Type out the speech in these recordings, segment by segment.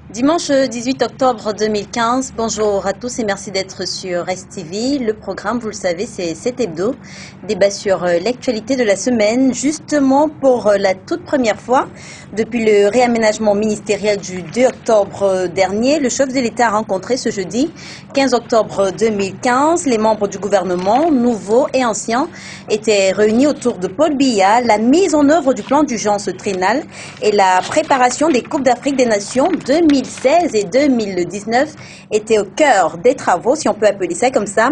Dimanche 18 octobre 2015, bonjour à tous et merci d'être sur STV. Le programme, vous le savez, c'est 7 hebdo, débat sur l'actualité de la semaine. Justement, pour la toute première fois, depuis le réaménagement ministériel du 2 octobre dernier, le chef de l'État a rencontré ce jeudi 15 octobre 2015. Les membres du gouvernement, nouveaux et anciens, étaient réunis autour de Paul Biya. La mise en œuvre du plan d'urgence triennal et la préparation des Coupes d'Afrique des Nations 2016 et 2019 étaient au cœur des travaux, si on peut appeler ça comme ça.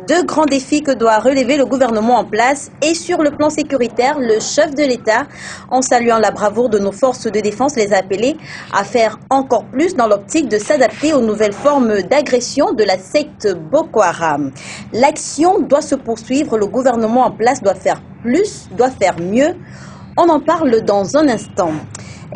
Deux grands défis que doit relever le gouvernement en place. Et sur le plan sécuritaire, le chef de l'État, en saluant la bravoure de nos forces de défense, les a appelés à faire encore plus dans l'optique de s'adapter aux nouvelles formes d'agression de la secte Boko Haram. L'action doit se poursuivre, le gouvernement en place doit faire plus, doit faire mieux. On en parle dans un instant.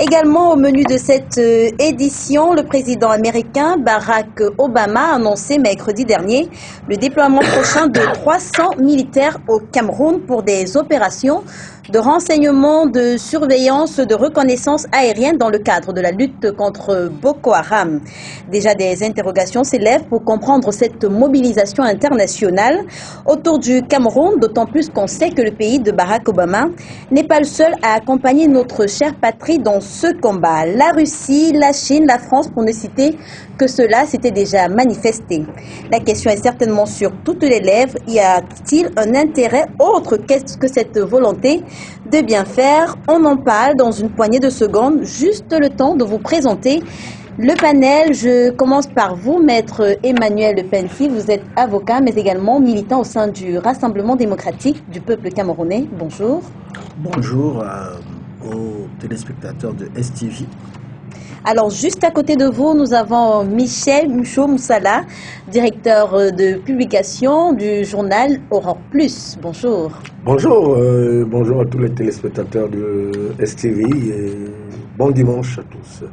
Également au menu de cette édition, le président américain Barack Obama a annoncé mercredi dernier le déploiement prochain de 300 militaires au Cameroun pour des opérations de renseignement, de surveillance, de reconnaissance aérienne dans le cadre de la lutte contre Boko Haram. Déjà des interrogations s'élèvent pour comprendre cette mobilisation internationale autour du Cameroun, d'autant plus qu'on sait que le pays de Barack Obama n'est pas le seul à accompagner notre chère patrie dans ce combat. La Russie, la Chine, la France, pour ne citer que cela, s'était déjà manifesté. La question est certainement sur toutes les lèvres. Y a-t-il un intérêt autre que cette volonté de bien faire? On en parle dans une poignée de secondes, juste le temps de vous présenter le panel. Je commence par vous, maître Emmanuel Pensi. Vous êtes avocat, mais également militant au sein du Rassemblement démocratique du peuple camerounais. Bonjour. Bonjour aux téléspectateurs de STV. Alors, juste à côté de vous, nous avons Michel Moucho-Moussala, directeur de publication du journal Aurore Plus. Bonjour. Bonjour, bonjour à tous les téléspectateurs de STV et bon dimanche à tous.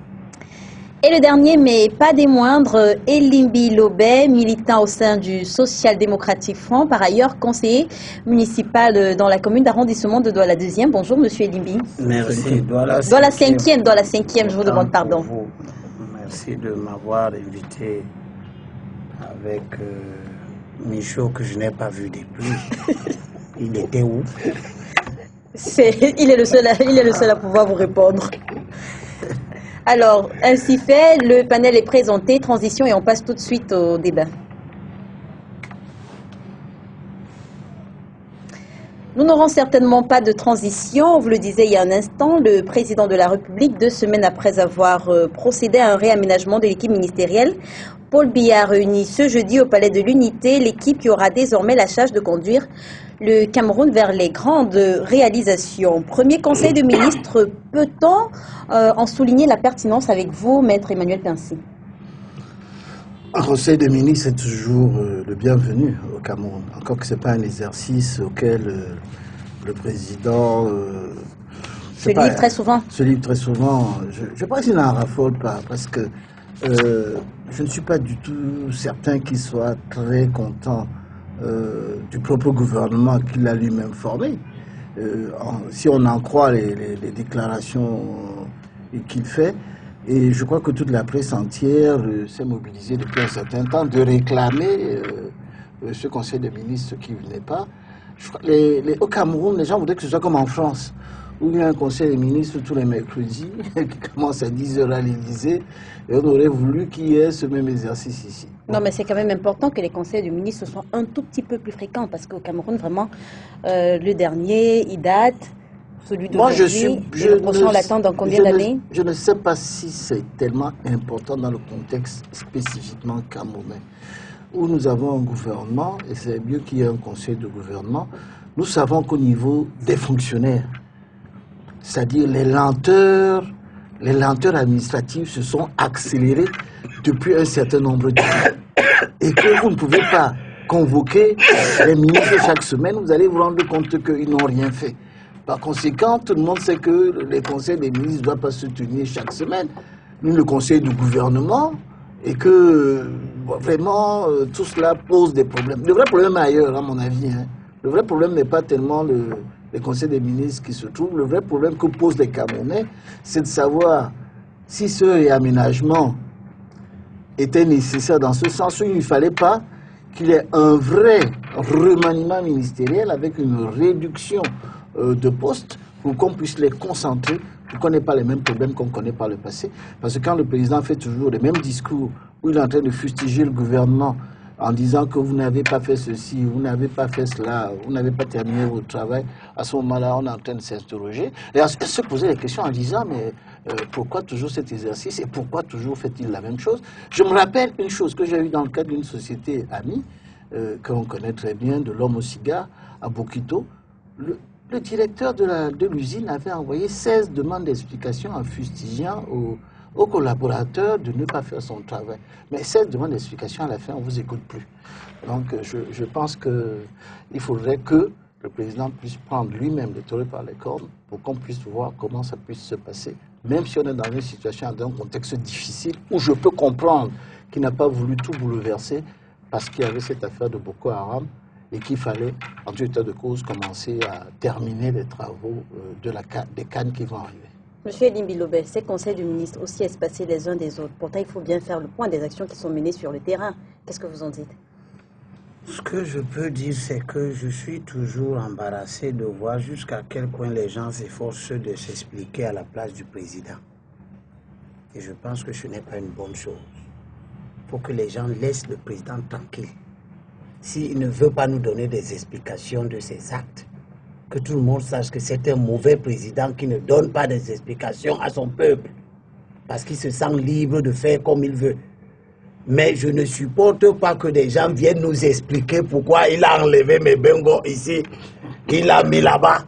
Et le dernier, mais pas des moindres, Elimbi Lobé, militant au sein du Social-Démocratique Front, par ailleurs conseiller municipal dans la commune d'arrondissement de Douala 2e. Bonjour, monsieur Elimbi. Merci. Douala 5e, je vous demande pardon. Merci de m'avoir invité avec Michaud, que je n'ai pas vu depuis. Il était où? Il est le seul à pouvoir vous répondre. Alors, ainsi fait, le panel est présenté, transition, et on passe tout de suite au débat. Nous n'aurons certainement pas de transition. Vous le disiez il y a un instant, le président de la République, 2 semaines après avoir procédé à un réaménagement de l'équipe ministérielle, Paul Biya a réuni ce jeudi au Palais de l'Unité l'équipe qui aura désormais la charge de conduire le Cameroun vers les grandes réalisations. Premier conseil de ministre, peut-on en souligner la pertinence avec vous, maître Emmanuel Pensi? Un conseil de ministre est toujours le bienvenu au Cameroun, encore que ce n'est pas un exercice auquel le président se livre très souvent. Je pense qu'il n'en raffole pas, parce que je ne suis pas du tout certain qu'il soit très content du propre gouvernement qu'il a lui-même formé. Si on en croit les déclarations qu'il fait, et je crois que toute la presse entière s'est mobilisée depuis un certain temps de réclamer ce conseil de ministres qui ne venait pas. Au Cameroun, les gens voudraient que ce soit comme en France, où il y a un conseil des ministres tous les mercredis, qui commence à 10h à l'Élysée, et on aurait voulu qu'il y ait ce même exercice ici. Non, mais c'est quand même important que les conseils de ministres soient un tout petit peu plus fréquents, parce qu'au Cameroun, vraiment, le dernier, il date, celui d'aujourd'hui, le prochain, on l'attend dans combien d'années? Je ne sais pas si c'est tellement important dans le contexte spécifiquement camerounais, où nous avons un gouvernement, et c'est mieux qu'il y ait un conseil de gouvernement. Nous savons qu'au niveau des fonctionnaires, c'est-à-dire les lenteurs administratives se sont accélérées depuis un certain nombre d'années. Et que vous ne pouvez pas convoquer les ministres chaque semaine, vous allez vous rendre compte qu'ils n'ont rien fait. Par conséquent, tout le monde sait que les conseils des ministres ne doivent pas se tenir chaque semaine, ni le conseil du gouvernement, et que vraiment tout cela pose des problèmes. Le vrai problème est ailleurs, à mon avis. Hein. Le vrai problème n'est pas tellement les conseils des ministres qui se trouvent. Le vrai problème que posent les Camerounais, c'est de savoir si ce réaménagement était nécessaire dans ce sens où il ne fallait pas qu'il y ait un vrai remaniement ministériel avec une réduction de postes pour qu'on puisse les concentrer, pour qu'on n'ait pas les mêmes problèmes qu'on connaît par le passé. Parce que quand le président fait toujours les mêmes discours où il est en train de fustiger le gouvernement en disant que vous n'avez pas fait ceci, vous n'avez pas fait cela, vous n'avez pas terminé votre travail, à ce moment-là, on est en train de s'interroger et à se poser des questions en disant mais pourquoi toujours cet exercice et pourquoi toujours fait-il la même chose? Je me rappelle une chose que j'ai eue dans le cadre d'une société amie, qu'on connaît très bien, de l'homme au cigare, à Bokito. Le directeur de l'usine avait envoyé 16 demandes d'explication en fustigeant aux collaborateurs de ne pas faire son travail. Mais 16 demandes d'explication, à la fin, on ne vous écoute plus. Donc, je pense qu'il faudrait que le président puisse prendre lui-même le taureau par les cornes pour qu'on puisse voir comment ça puisse se passer. Même si on est dans une situation, dans un contexte difficile, où je peux comprendre qu'il n'a pas voulu tout bouleverser parce qu'il y avait cette affaire de Boko Haram, et qu'il fallait, en tout état de cause, commencer à terminer les travaux des cannes qui vont arriver. Monsieur Elim Bilobé, ces conseils de ministres aussi espacés les uns des autres. Pourtant, il faut bien faire le point des actions qui sont menées sur le terrain. Qu'est-ce que vous en dites? Ce que je peux dire, c'est que je suis toujours embarrassé de voir jusqu'à quel point les gens s'efforcent de s'expliquer à la place du président. Et je pense que ce n'est pas une bonne chose. Il faut que les gens laissent le président tranquille. S'il ne veut pas nous donner des explications de ses actes, que tout le monde sache que c'est un mauvais président qui ne donne pas des explications à son peuple, parce qu'il se sent libre de faire comme il veut. Mais je ne supporte pas que des gens viennent nous expliquer pourquoi il a enlevé mes bengos ici, il a mis là-bas.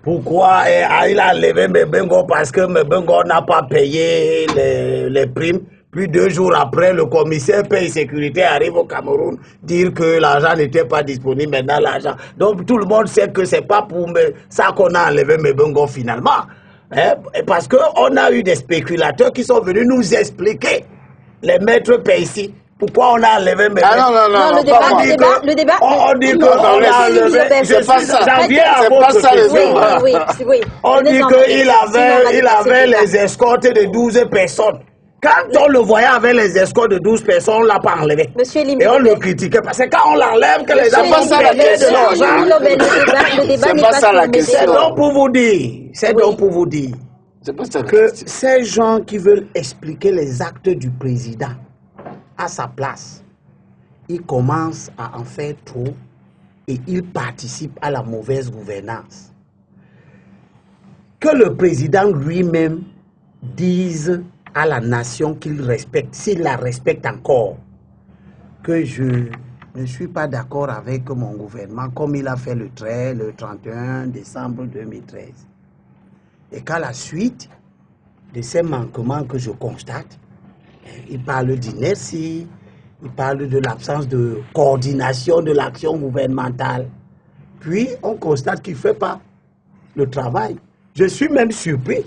Pourquoi il a enlevé mes bengos parce que mes bengos n'a pas payé les primes. Puis 2 jours après, le commissaire paye sécurité arrive au Cameroun dire que l'argent n'était pas disponible, maintenant l'argent. Donc tout le monde sait que c'est pas pour ça qu'on a enlevé mes bengos finalement. Hein? Parce qu'on a eu des spéculateurs qui sont venus nous expliquer, les maîtres payent ici. Pourquoi on a enlevé mes bengos? Non, le débat. On dit qu'on a enlevé. C'est pas ça. Ça vient à votre question. Oui. On dit qu'il avait les escortes de 12 personnes. Quand on le voyait avec les escortes de 12 personnes, on ne l'a pas enlevé. Et on le critiquait. Parce que quand on l'enlève, que les gens vont payer de l'argent. C'est pas ça la question. C'est donc pour vous dire. C'est donc pour vous dire que ces gens qui veulent expliquer les actes du président à sa place, ils commencent à en faire trop et ils participent à la mauvaise gouvernance. Que le président lui-même dise à la nation qu'il respecte, s'il la respecte encore, que je ne suis pas d'accord avec mon gouvernement comme il a fait le 31 décembre 2013. Et qu'à la suite de ces manquements que je constate, il parle d'inertie, il parle de l'absence de coordination de l'action gouvernementale. Puis on constate qu'il ne fait pas le travail. Je suis même surpris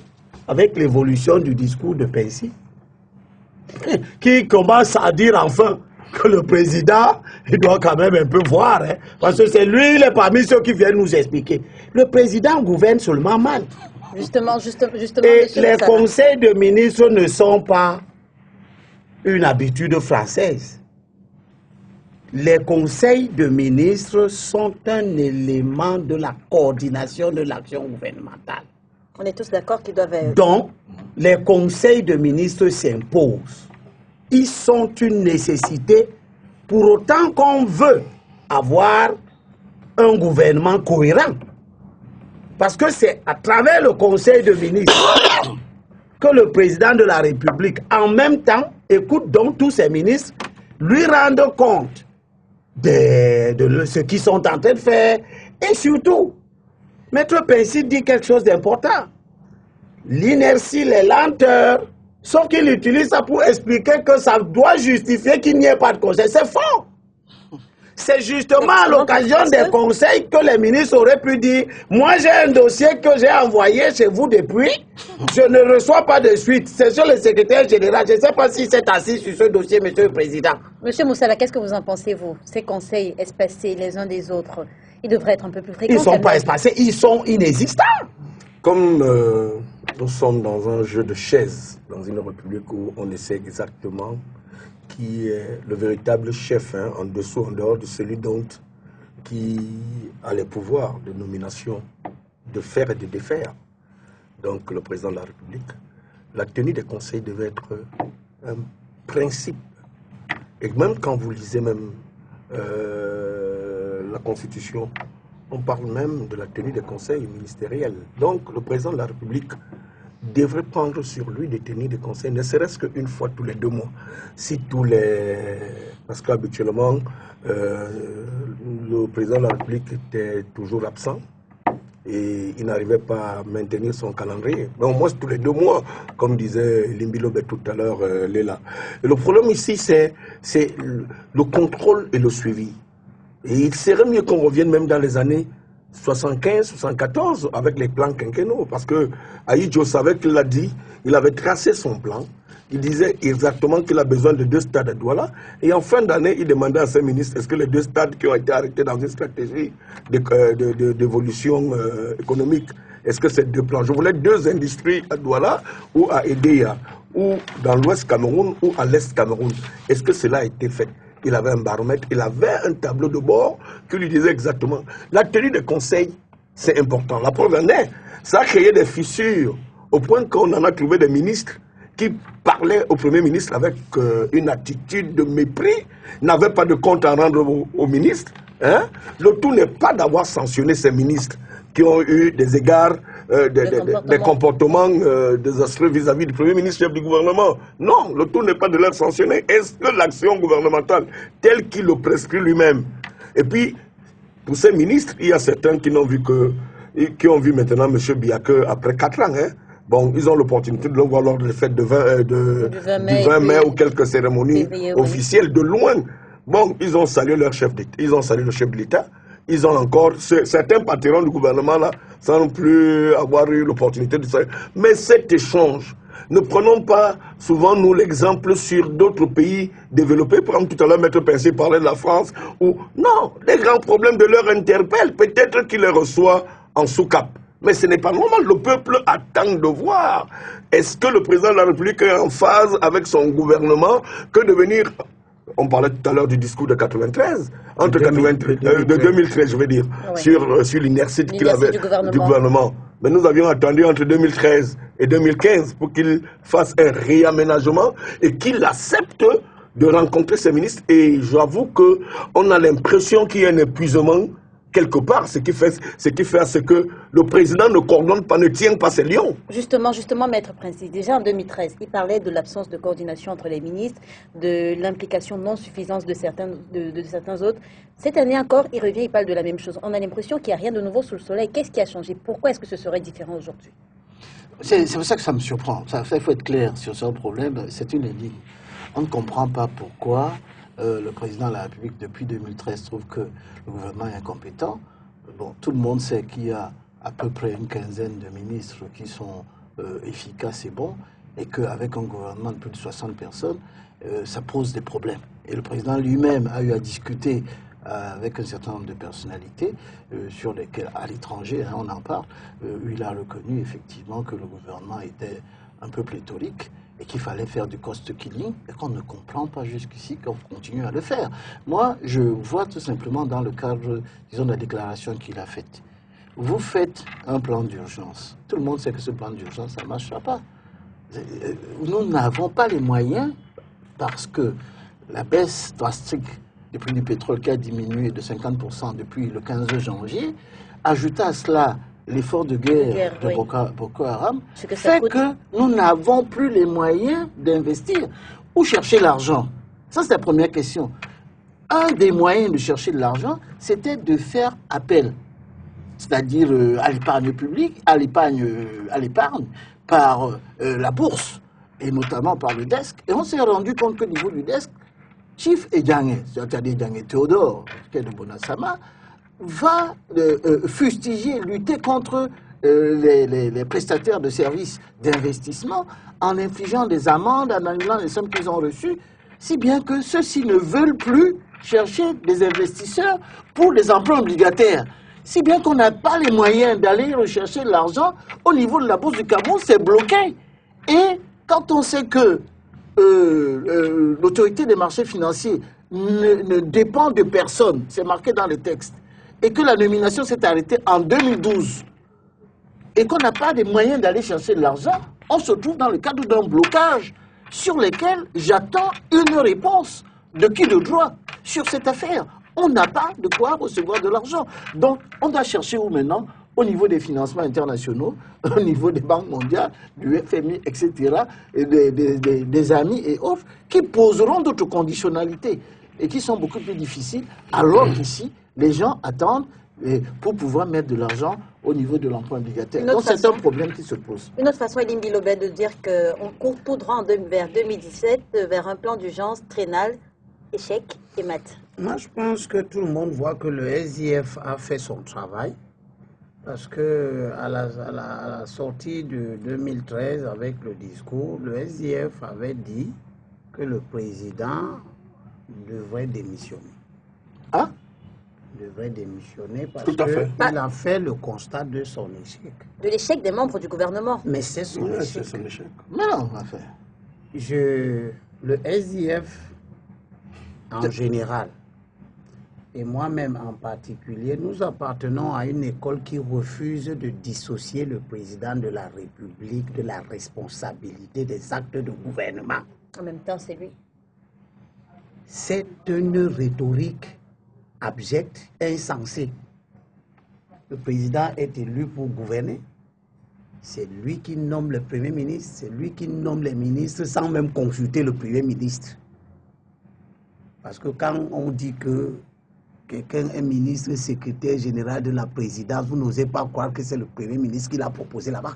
avec l'évolution du discours de Pensy, qui commence à dire enfin que le président, il doit quand même un peu voir, hein, parce que c'est lui, il est parmi ceux qui viennent nous expliquer. Le président gouverne seulement mal. Justement. Et les conseils de ministres ne sont pas une habitude française. Les conseils de ministres sont un élément de la coordination de l'action gouvernementale. On est tous d'accord qu'ils doivent être... Donc, les conseils de ministres s'imposent. Ils sont une nécessité pour autant qu'on veut avoir un gouvernement cohérent. Parce que c'est à travers le conseil de ministres que le président de la République, en même temps, écoute donc tous ses ministres, lui rendre compte de ce qu'ils sont en train de faire. Et surtout, Maître Pensy dit quelque chose d'important. L'inertie, les lenteurs, sauf qu'il utilise ça pour expliquer que ça doit justifier qu'il n'y ait pas de conseil. C'est faux. C'est justement à l'occasion des conseils que les ministres auraient pu dire « Moi, j'ai un dossier que j'ai envoyé chez vous depuis, je ne reçois pas de suite. C'est sur le secrétaire général. Je ne sais pas si c'est assis sur ce dossier, monsieur le président. » Monsieur Moussala, qu'est-ce que vous en pensez, vous? Ces conseils espacés les uns des autres, ils devraient être un peu plus fréquents. Ils ne sont pas espacés, ils sont inexistants. Comme nous sommes dans un jeu de chaises, dans une république où on essaie exactement qui est le véritable chef, hein, en dessous, en dehors de celui qui a les pouvoirs de nomination, de faire et de défaire. Donc le président de la République, la tenue des conseils devait être un principe. Et même quand vous lisez même la Constitution, on parle même de la tenue des conseils ministériels. Donc le président de la République devrait prendre sur lui des tenues de conseil, ne serait-ce qu'une fois tous les 2 mois. Si tous les... Parce qu'habituellement, le président de la République était toujours absent et il n'arrivait pas à maintenir son calendrier. Mais au moins tous les 2 mois, comme disait Limbilobe tout à l'heure, Léla. Et le problème ici, c'est le contrôle et le suivi. Et il serait mieux qu'on revienne même dans les années 75, 74 avec les plans quinquennaux. Parce que Aïdjo savait qu'il l'a dit, il avait tracé son plan. Il disait exactement qu'il a besoin de 2 stades à Douala. Et en fin d'année, il demandait à ses ministres, est-ce que les 2 stades qui ont été arrêtés dans une stratégie d'évolution économique, est-ce que ces 2 plans? Je voulais 2 industries à Douala ou à Edea, ou dans l'ouest Cameroun ou à l'est Cameroun. Est-ce que cela a été fait? Il avait un baromètre, il avait un tableau de bord qui lui disait exactement. La tenue des conseils, c'est important. La preuve en est, ça a créé des fissures au point qu'on en a trouvé des ministres qui parlaient au Premier ministre avec une attitude de mépris, n'avaient pas de compte à rendre au ministre. Hein? Le tout n'est pas d'avoir sanctionné ces ministres qui ont eu des égards, des comportements désastreux vis-à-vis du Premier ministre, chef du gouvernement. Non, le tout n'est pas de leur sanctionner. Est-ce que l'action gouvernementale, telle qu'il le prescrit lui-même? Et puis, pour ces ministres, il y a certains qui n'ont vu qui ont vu maintenant M. Biake après 4 ans. Hein? Bon, ils ont l'opportunité de le voir lors des fêtes du 20 mai ou quelques cérémonies officielles de loin. Bon, ils ont salué leur chef d'État, ils ont salué le chef de l'État. Ils ont encore, certains patrons du gouvernement là, sans plus avoir eu l'opportunité de ça. Mais cet échange, ne prenons pas souvent nous l'exemple sur d'autres pays développés. Par exemple, tout à l'heure, Maître Pincé parlait de la France, où non, les grands problèmes de leur interpellent. Peut-être qu'ils les reçoivent en sous-cap. Mais ce n'est pas normal, le peuple attend de voir. Est-ce que le président de la République est en phase avec son gouvernement que de venir... On parlait tout à l'heure du discours de 93, entre 2013, je veux dire, oui. sur l'inertie qu'il avait du gouvernement. Mais nous avions attendu entre 2013 et 2015 pour qu'il fasse un réaménagement et qu'il accepte de rencontrer ses ministres. Et j'avoue qu'on a l'impression qu'il y a un épuisement quelque part, ce qui fait à ce que le président ne coordonne pas, ne tient pas ses lions. Justement, Maître Princi, déjà en 2013, il parlait de l'absence de coordination entre les ministres, de l'implication non suffisante de certains autres. Cette année encore, il revient, il parle de la même chose. On a l'impression qu'il n'y a rien de nouveau sous le soleil. Qu'est-ce qui a changé? Pourquoi est-ce que ce serait différent aujourd'hui? C'est pour ça que ça me surprend. Il faut être clair sur ce problème. C'est une énigme. On ne comprend pas pourquoi le président de la République, depuis 2013, trouve que le gouvernement est incompétent. Bon, tout le monde sait qu'il y a à peu près une quinzaine de ministres qui sont efficaces et bons, et qu'avec un gouvernement de plus de 60 personnes, ça pose des problèmes. Et le président lui-même a eu à discuter avec un certain nombre de personnalités sur lesquelles, à l'étranger, hein, on en parle, où il a reconnu effectivement que le gouvernement était un peu pléthorique et qu'il fallait faire du cost killing et qu'on ne comprend pas jusqu'ici qu'on continue à le faire. Moi, je vois tout simplement dans le cadre, disons, de la déclaration qu'il a faite. Vous faites un plan d'urgence. Tout le monde sait que ce plan d'urgence, ça ne marchera pas. Nous n'avons pas les moyens parce que la baisse drastique du prix du pétrole qui a diminué de 50% depuis le 15 janvier, ajouta à cela l'effort de guerre de Boko Haram, fait que nous n'avons plus les moyens d'investir. Où chercher l'argent? Ça, c'est la première question. Un des moyens de chercher de l'argent, c'était de faire appel, c'est-à-dire à l'épargne publique, à l'épargne par la bourse, et notamment par le desk. Et on s'est rendu compte qu'au niveau du desk, Chief Edjangé, c'est-à-dire Edjangé Théodore, qui est de Bonasama, va fustiger, lutter contre les prestataires de services d'investissement en infligeant des amendes, en annulant les sommes qu'ils ont reçues, si bien que ceux-ci ne veulent plus chercher des investisseurs pour des emprunts obligataires. Si bien qu'on n'a pas les moyens d'aller rechercher l'argent au niveau de la Bourse du Cameroun, c'est bloqué. Et quand on sait que l'autorité des marchés financiers ne dépend de personne, c'est marqué dans les textes, et que la nomination s'est arrêtée en 2012, et qu'on n'a pas de moyens d'aller chercher de l'argent, on se trouve dans le cadre d'un blocage sur lequel j'attends une réponse de qui de droit sur cette affaire. On n'a pas de quoi recevoir de l'argent. Donc, on doit chercher où maintenant? Au niveau des financements internationaux, au niveau des banques mondiales, du FMI, etc., et des amis et autres, qui poseront d'autres conditionnalités et qui sont beaucoup plus difficiles, alors qu'ici, les gens attendent pour pouvoir mettre de l'argent au niveau de l'emprunt obligataire. Donc c'est un problème qui se pose. Une autre façon, Eline Bilobet, de dire qu'on court tout droit vers 2017 vers un plan d'urgence triennal, échec et mat. Moi, je pense que tout le monde voit que le SIF a fait son travail. Parce que à la sortie de 2013, avec le discours, le SIF avait dit que le président devrait démissionner. Ah? Devrait démissionner parce Tout à fait. qu'il a fait le constat de son échec. De l'échec des membres du gouvernement. Mais c'est son Ouais, échec. c'est son échec. Mais non, enfin. Le SIF en général, et moi-même en particulier, nous appartenons à une école qui refuse de dissocier le président de la République de la responsabilité des actes de gouvernement. En même temps, c'est lui. C'est une rhétorique abjecte, insensée. Le président est élu pour gouverner. C'est lui qui nomme le Premier ministre, c'est lui qui nomme les ministres sans même consulter le Premier ministre. Parce que quand on dit que quelqu'un est ministre secrétaire général de la présidence, vous n'osez pas croire que c'est le Premier ministre qui l'a proposé là-bas.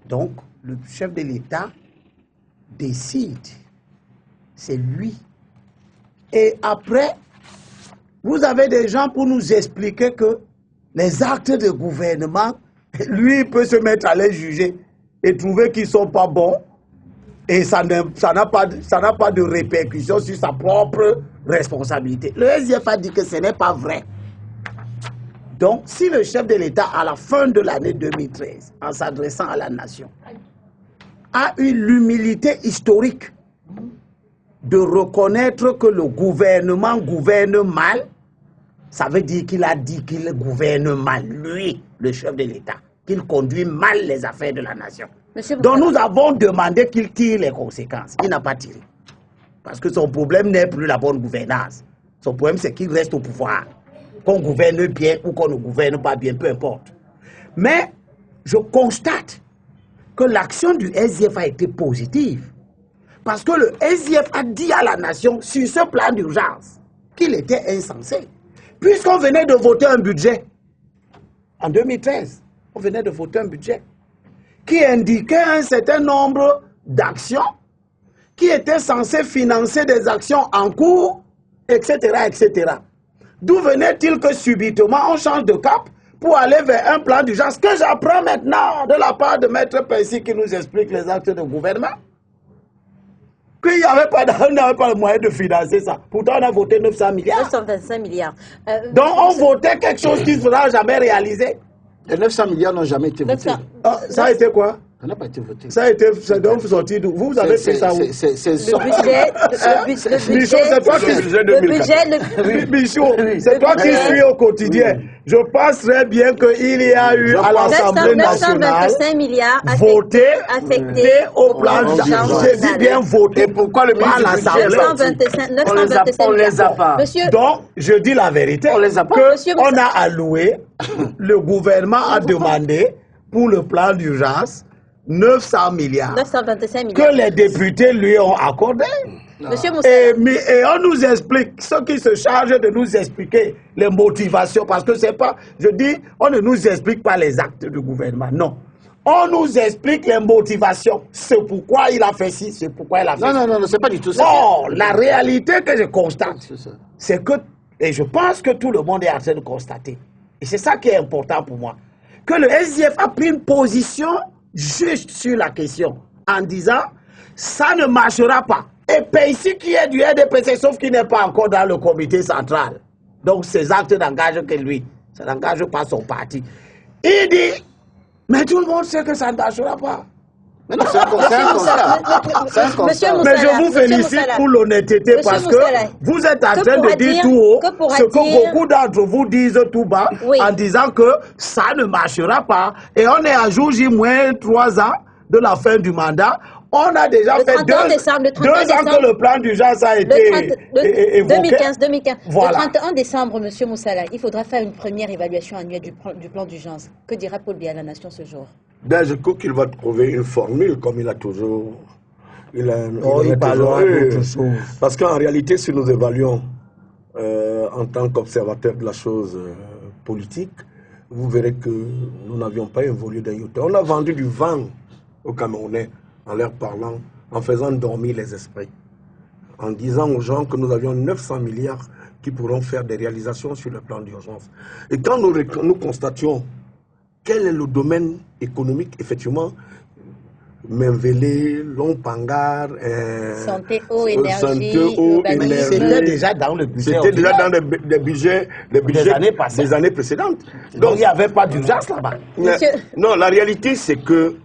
Donc, le chef de l'État décide. C'est lui. Et après, vous avez des gens pour nous expliquer que les actes de gouvernement, lui peut se mettre à les juger et trouver qu'ils ne sont pas bons. Et ça n'a pas de répercussion sur sa propre responsabilité. Le SIF a dit que ce n'est pas vrai. Donc, si le chef de l'État, à la fin de l'année 2013, en s'adressant à la nation, a eu l'humilité historique de reconnaître que le gouvernement gouverne mal, ça veut dire qu'il a dit qu'il gouverne mal, lui, le chef de l'État, qu'il conduit mal les affaires de la nation. Donc nous avons demandé qu'il tire les conséquences. Il n'a pas tiré. Parce que son problème n'est plus la bonne gouvernance. Son problème, c'est qu'il reste au pouvoir. Qu'on gouverne bien ou qu'on ne gouverne pas bien, peu importe. Mais je constate que l'action du SIF a été positive. Parce que le SIF a dit à la nation, sur ce plan d'urgence, qu'il était insensé. Puisqu'on venait de voter un budget, en 2013, on venait de voter un budget qui indiquait un certain nombre d'actions qui étaient censées financer des actions en cours, etc., etc. D'où venait-il que subitement on change de cap pour aller vers un plan d'urgence que j'apprends maintenant de la part de Maître Percy qui nous explique les actes de gouvernement? Qu'il n'avait pas le moyen de financer ça. Pourtant, on a voté 900 milliards. 925 milliards. Donc, on votait quelque chose qui ne sera jamais réalisé. Les 900 milliards n'ont jamais été votés. Ça a été quoi? Ça n'a pas été voté. Ça a été donc sorti d'où? Vous avez fait ça où? Le budget, Michaud, c'est toi qui... Michaud, c'est toi qui suis au quotidien. Je pense très bien qu'il y a eu à l'Assemblée nationale 925 milliards voté affectés au plan d'urgence. J'ai dit bien voté. Pourquoi le ministre à l'Assemblée? On les a pas. Monsieur, Donc, je dis la vérité. On les a pas. On a alloué, le gouvernement a demandé pour le plan d'urgence 900 milliards 925 milliards. que les députés lui ont accordé. Monsieur Moussa. Et on nous explique, ceux qui se chargent de nous expliquer les motivations, parce que c'est pas, je dis, on ne nous explique pas les actes du gouvernement, non. On nous explique les motivations. C'est pourquoi il a fait ci, c'est pourquoi il a fait ça. Non, c'est pas du tout ça. Non, la réalité que je constate, c'est que, et je pense que tout le monde est en train de constater, et c'est ça qui est important pour moi, que le SDF a pris une position juste sur la question, en disant, ça ne marchera pas. Et ici qui est du RDPC, sauf qu'il n'est pas encore dans le comité central. Donc ces actes n'engagent que lui, ça n'engage pas son parti. Il dit, mais tout le monde sait que ça ne marchera pas. Mais non, c'est un constat. Mais je vous félicite pour l'honnêteté parce que vous êtes en train de dire tout haut ce que beaucoup d'entre vous disent tout bas en disant que ça ne marchera pas. Et on est à jour J-3 ans de la fin du mandat. On a déjà fait 2 ans que le plan d'urgence a été évoqué. 2015. Voilà. Le 31 décembre, M. Moussala, il faudra faire une première évaluation annuelle du plan d'urgence. Que dira Paul Biya à la Nation ce jour? Ben, je crois qu'il va trouver une formule comme il a toujours. Il parlera d'autre chose. Parce qu'en réalité, si nous évaluons en tant qu'observateur de la chose politique, vous verrez que nous n'avions pas évolué d'un iota. On a vendu du vent aux Camerounais en leur parlant, en faisant dormir les esprits, en disant aux gens que nous avions 900 milliards qui pourront faire des réalisations sur le plan d'urgence. Et quand nous constations quel est le domaine économique, effectivement, Menvélé, Lompangar, santé, eau, énergie, c'était déjà dans le budget. C'était déjà dans les budgets des années précédentes. Donc il n'y avait pas d'urgence là-bas. Non, la réalité c'est que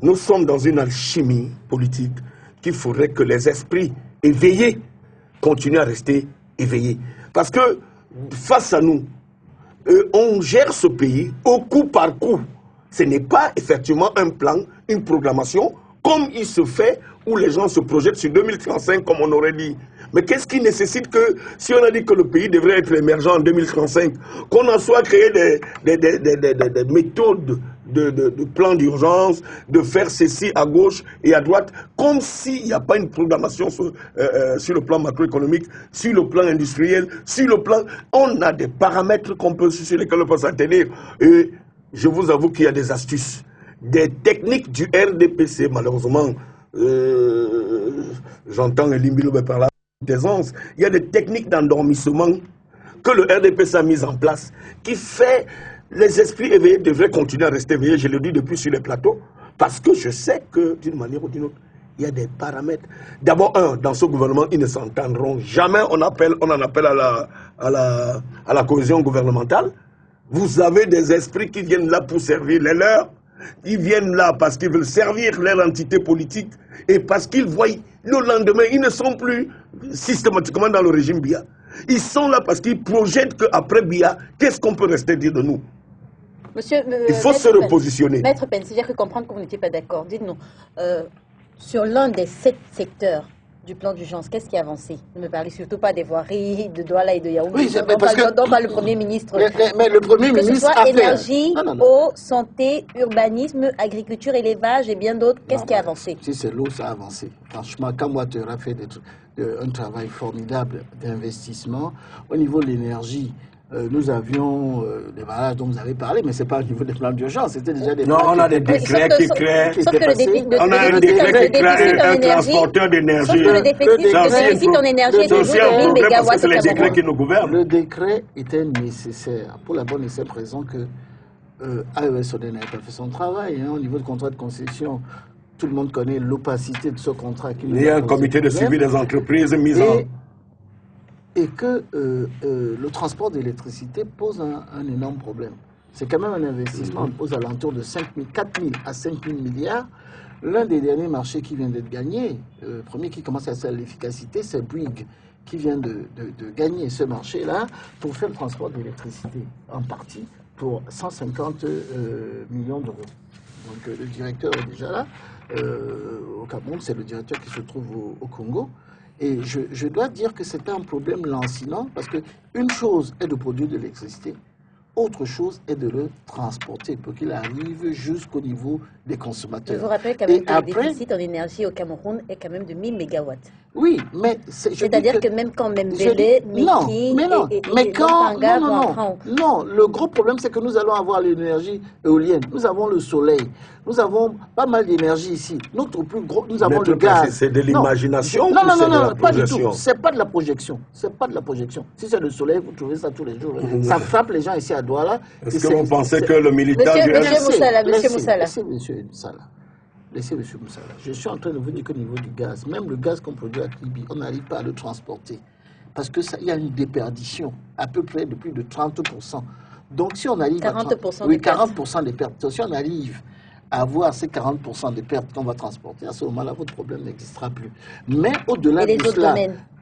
nous sommes dans une alchimie politique qu'il faudrait que les esprits éveillés continuent à rester éveillés. Parce que face à nous, on gère ce pays au coup par coup. Ce n'est pas effectivement un plan, une programmation, comme il se fait où les gens se projettent sur 2035, comme on aurait dit. Mais qu'est-ce qui nécessite que, si on a dit que le pays devrait être émergent en 2035, qu'on en soit créé des méthodes de plan d'urgence, de faire ceci à gauche et à droite, comme s'il n'y a pas une programmation sur le plan macroéconomique, sur le plan industriel, sur le plan... On a des paramètres sur lesquels on peut s'atteindre. Et je vous avoue qu'il y a des astuces, des techniques du RDPC, malheureusement, j'entends Elimbilo par là, d'aisance. Il y a des techniques d'endormissement que le RDPC a mises en place, qui fait les esprits éveillés devraient continuer à rester éveillés, je le dis depuis sur les plateaux, parce que je sais que d'une manière ou d'une autre, il y a des paramètres. D'abord, dans ce gouvernement, ils ne s'entendront jamais. On en appelle à la cohésion gouvernementale. Vous avez des esprits qui viennent là pour servir les leurs. Ils viennent là parce qu'ils veulent servir leur entité politique et parce qu'ils voient le lendemain, ils ne sont plus systématiquement dans le régime Biya. Ils sont là parce qu'ils projettent qu'après Biya, qu'est-ce qu'on peut rester dire de nous? Monsieur, il faut se repositionner. Maître Pen, c'est-à-dire que comprendre que vous n'étiez pas d'accord. Dites-nous, sur l'un des 7 secteurs du plan d'urgence, qu'est-ce qui a avancé? Ne me parlez surtout pas des voiries de Douala et de Yaoundé. Oui, dont parle le Premier ministre. Mais le Premier ministre que ce soit a énergie, eau, santé, urbanisme, agriculture, élevage et bien d'autres, qu'est-ce qui a avancé? Si c'est l'eau, ça a avancé. Franchement, Kamwat aura fait un travail formidable d'investissement. Au niveau de l'énergie, nous avions des barrages dont vous avez parlé, mais ce n'est pas au niveau des plans d'urgence, c'était déjà des plans. Non, on a des décrets qui créent. On a un décret qui crée un transporteur d'énergie. Sauf que le déficit en énergie est toujours de 1000 mégawatts. C'est les décrets qui nous gouvernent. Le décret était nécessaire pour la bonne et simple raison que AES Odé n'avait pas fait son travail. Au niveau du contrat de concession, tout le monde connaît l'opacité de ce contrat. Il y a un comité de suivi des entreprises mis en... Et que le transport d'électricité pose un énorme problème. C'est quand même un investissement aux alentours de 4 000 à 5 000 milliards. L'un des derniers marchés qui vient d'être gagné, le premier qui commence à faire l'efficacité, c'est Bouygues, qui vient de gagner ce marché-là pour faire le transport d'électricité, en partie pour 150 millions d'euros. Donc le directeur est déjà là. Au Cameroun, c'est le directeur qui se trouve au Congo. Et je dois dire que c'est un problème lancinant parce qu'une chose est de produire de l'électricité, autre chose est de le transporter pour qu'il arrive jusqu'au niveau des consommateurs. Je vous rappelle quand même que le déficit en énergie au Cameroun est quand même de 1000 mégawatts. Oui, mais... C'est-à-dire que même quand Mbele, Meki et Mopanga vont entrer Non, le gros problème, c'est que nous allons avoir l'énergie éolienne. Nous avons le soleil. Nous avons pas mal d'énergie ici. Notre plus gros... Nous avons le gaz. C'est de l'imagination Non, pas du tout. C'est pas de la projection. C'est pas de la projection. Si c'est le soleil, vous trouvez ça tous les jours. Ça frappe les gens ici à Douala. Est-ce que vous pensez que le militant... Monsieur Moussala. Monsieur Moussala. Laissez M. Moussala. Je suis en train de vous dire qu'au niveau du gaz, même le gaz qu'on produit à Libye, on n'arrive pas à le transporter. Parce qu'il y a une déperdition, à peu près de plus de 30%. Donc si on arrive 40% oui, 40% des pertes. Donc si on arrive à avoir ces 40% des pertes qu'on va transporter, à ce moment-là, votre problème n'existera plus. Mais au-delà de cela...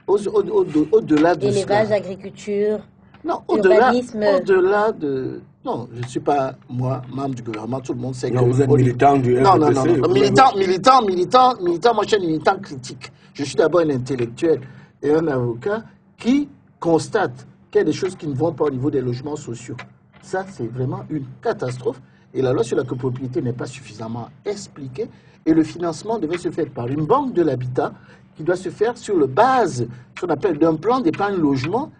Au-delà de élevage, agriculture, non, urbanisme... Au-delà de... Non, je ne suis pas, moi, membre du gouvernement, tout le monde sait que... Vous êtes militant du RDPC. Non. Militant, moi je suis un militant critique. Je suis d'abord un intellectuel et un avocat qui constate qu'il y a des choses qui ne vont pas au niveau des logements sociaux. Ça, c'est vraiment une catastrophe. Et la loi sur la copropriété n'est pas suffisamment expliquée. Et le financement devait se faire par une banque de l'habitat qui doit se faire sur la base, ce qu'on appelle d'un plan d'épargne logement,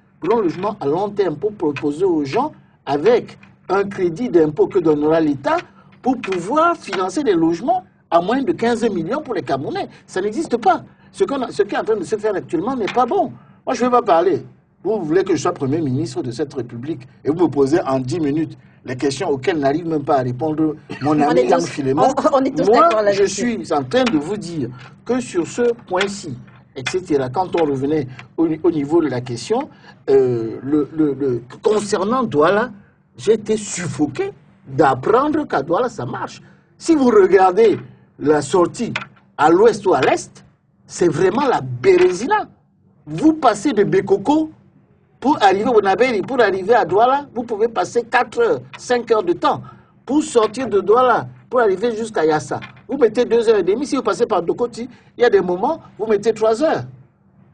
à long terme pour proposer aux gens avec un crédit d'impôt que donnera l'État pour pouvoir financer des logements à moins de 15 millions pour les Camerounais. Ça n'existe pas. Ce qui est en train de se faire actuellement n'est pas bon. Moi, je ne vais pas parler. Vous voulez que je sois Premier ministre de cette République et vous me posez en 10 minutes les questions auxquelles n'arrive même pas à répondre mon ami Yang Filemon. Moi, je suis en train de vous dire que sur ce point-ci, etc., quand on revenait au niveau de la question, concernant Douala, j'ai été suffoqué d'apprendre qu'à Douala, ça marche. Si vous regardez la sortie à l'ouest ou à l'est, c'est vraiment la Bérésina. Vous passez de Bekoko pour arriver au Nabéry, pour arriver à Douala, vous pouvez passer 4 heures, 5 heures de temps. Pour sortir de Douala, pour arriver jusqu'à Yassa, vous mettez 2h30. Si vous passez par Dokoti, il y a des moments, vous mettez 3 heures.